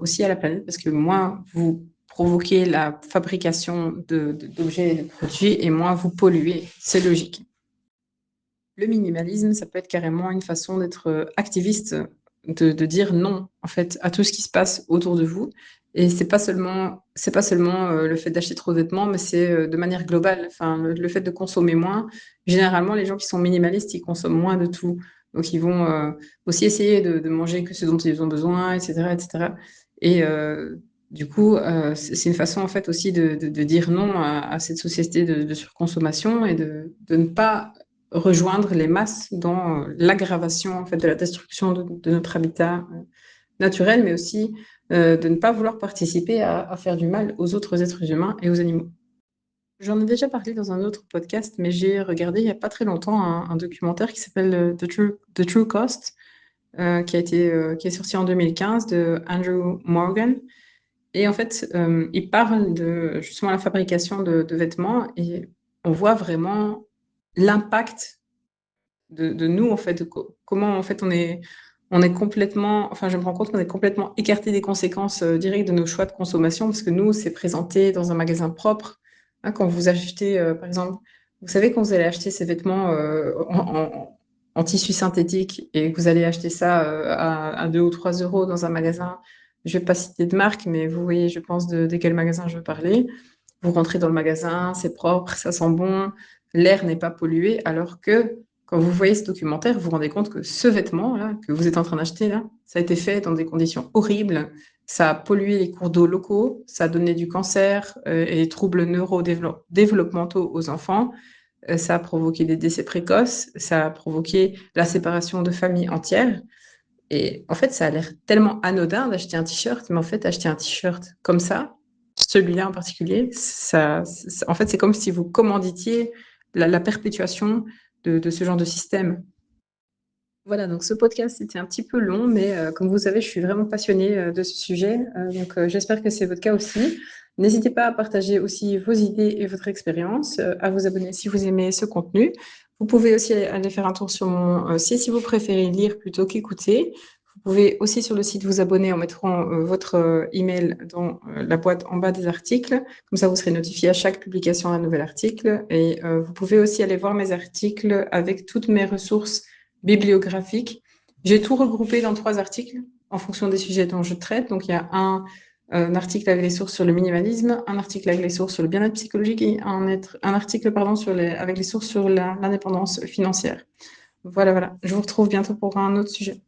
Speaker 2: aussi à la planète, parce que moins vous provoquez la fabrication d'objets et de produits et moins vous polluez. C'est logique. Le minimalisme, ça peut être carrément une façon d'être activiste, de dire non, en fait, à tout ce qui se passe autour de vous. Et c'est pas seulement le fait d'acheter trop de vêtements, mais c'est de manière globale. Enfin, le fait de consommer moins. Généralement, les gens qui sont minimalistes, ils consomment moins de tout. Donc ils vont aussi essayer de manger que ce dont ils ont besoin, etc., etc. Et du coup, c'est une façon en fait aussi de dire non à cette société de surconsommation et de ne pas rejoindre les masses dans l'aggravation en fait de la destruction de notre habitat naturel, mais aussi de ne pas vouloir participer à faire du mal aux autres êtres humains et aux animaux. J'en ai déjà parlé dans un autre podcast, mais j'ai regardé il n'y a pas très longtemps un documentaire qui s'appelle The True Cost, qui est sorti en 2015 de Andrew Morgan. Et en fait, il parle de justement la fabrication de vêtements et on voit vraiment l'impact de nous, en fait, comment en fait on est complètement, enfin je me rends compte qu'on est complètement écarté des conséquences directes de nos choix de consommation parce que nous, c'est présenté dans un magasin propre. Hein, quand vous achetez, par exemple, vous savez quand vous allez acheter ces vêtements en tissu synthétique et que vous allez acheter ça à 2 ou 3 euros dans un magasin, je ne vais pas citer de marque, mais vous voyez, je pense, de quel magasin je veux parler. Vous rentrez dans le magasin, c'est propre, ça sent bon, l'air n'est pas pollué, alors que quand vous voyez ce documentaire, vous vous rendez compte que ce vêtement-là, que vous êtes en train d'acheter, là, ça a été fait dans des conditions horribles, ça a pollué les cours d'eau locaux, ça a donné du cancer et des troubles neurodéveloppementaux aux enfants, ça a provoqué des décès précoces, ça a provoqué la séparation de familles entières. Et en fait, ça a l'air tellement anodin d'acheter un t-shirt, mais en fait, acheter un t-shirt comme ça, celui-là en particulier, en fait, c'est comme si vous commanditiez la perpétuation de ce genre de système. Voilà, donc ce podcast, c'était un petit peu long, mais comme vous savez, je suis vraiment passionnée de ce sujet, donc j'espère que c'est votre cas aussi. N'hésitez pas à partager aussi vos idées et votre expérience, à vous abonner si vous aimez ce contenu. Vous pouvez aussi aller faire un tour sur mon site si vous préférez lire plutôt qu'écouter. Vous pouvez aussi sur le site vous abonner en mettant votre email dans la boîte en bas des articles. Comme ça, vous serez notifié à chaque publication d'un nouvel article. Et vous pouvez aussi aller voir mes articles avec toutes mes ressources bibliographique. J'ai tout regroupé dans 3 articles en fonction des sujets dont je traite. Donc, il y a un article avec les sources sur le minimalisme, un article avec les sources sur le bien-être psychologique et un article pardon, avec les sources sur l'indépendance financière. Voilà, voilà. Je vous retrouve bientôt pour un autre sujet.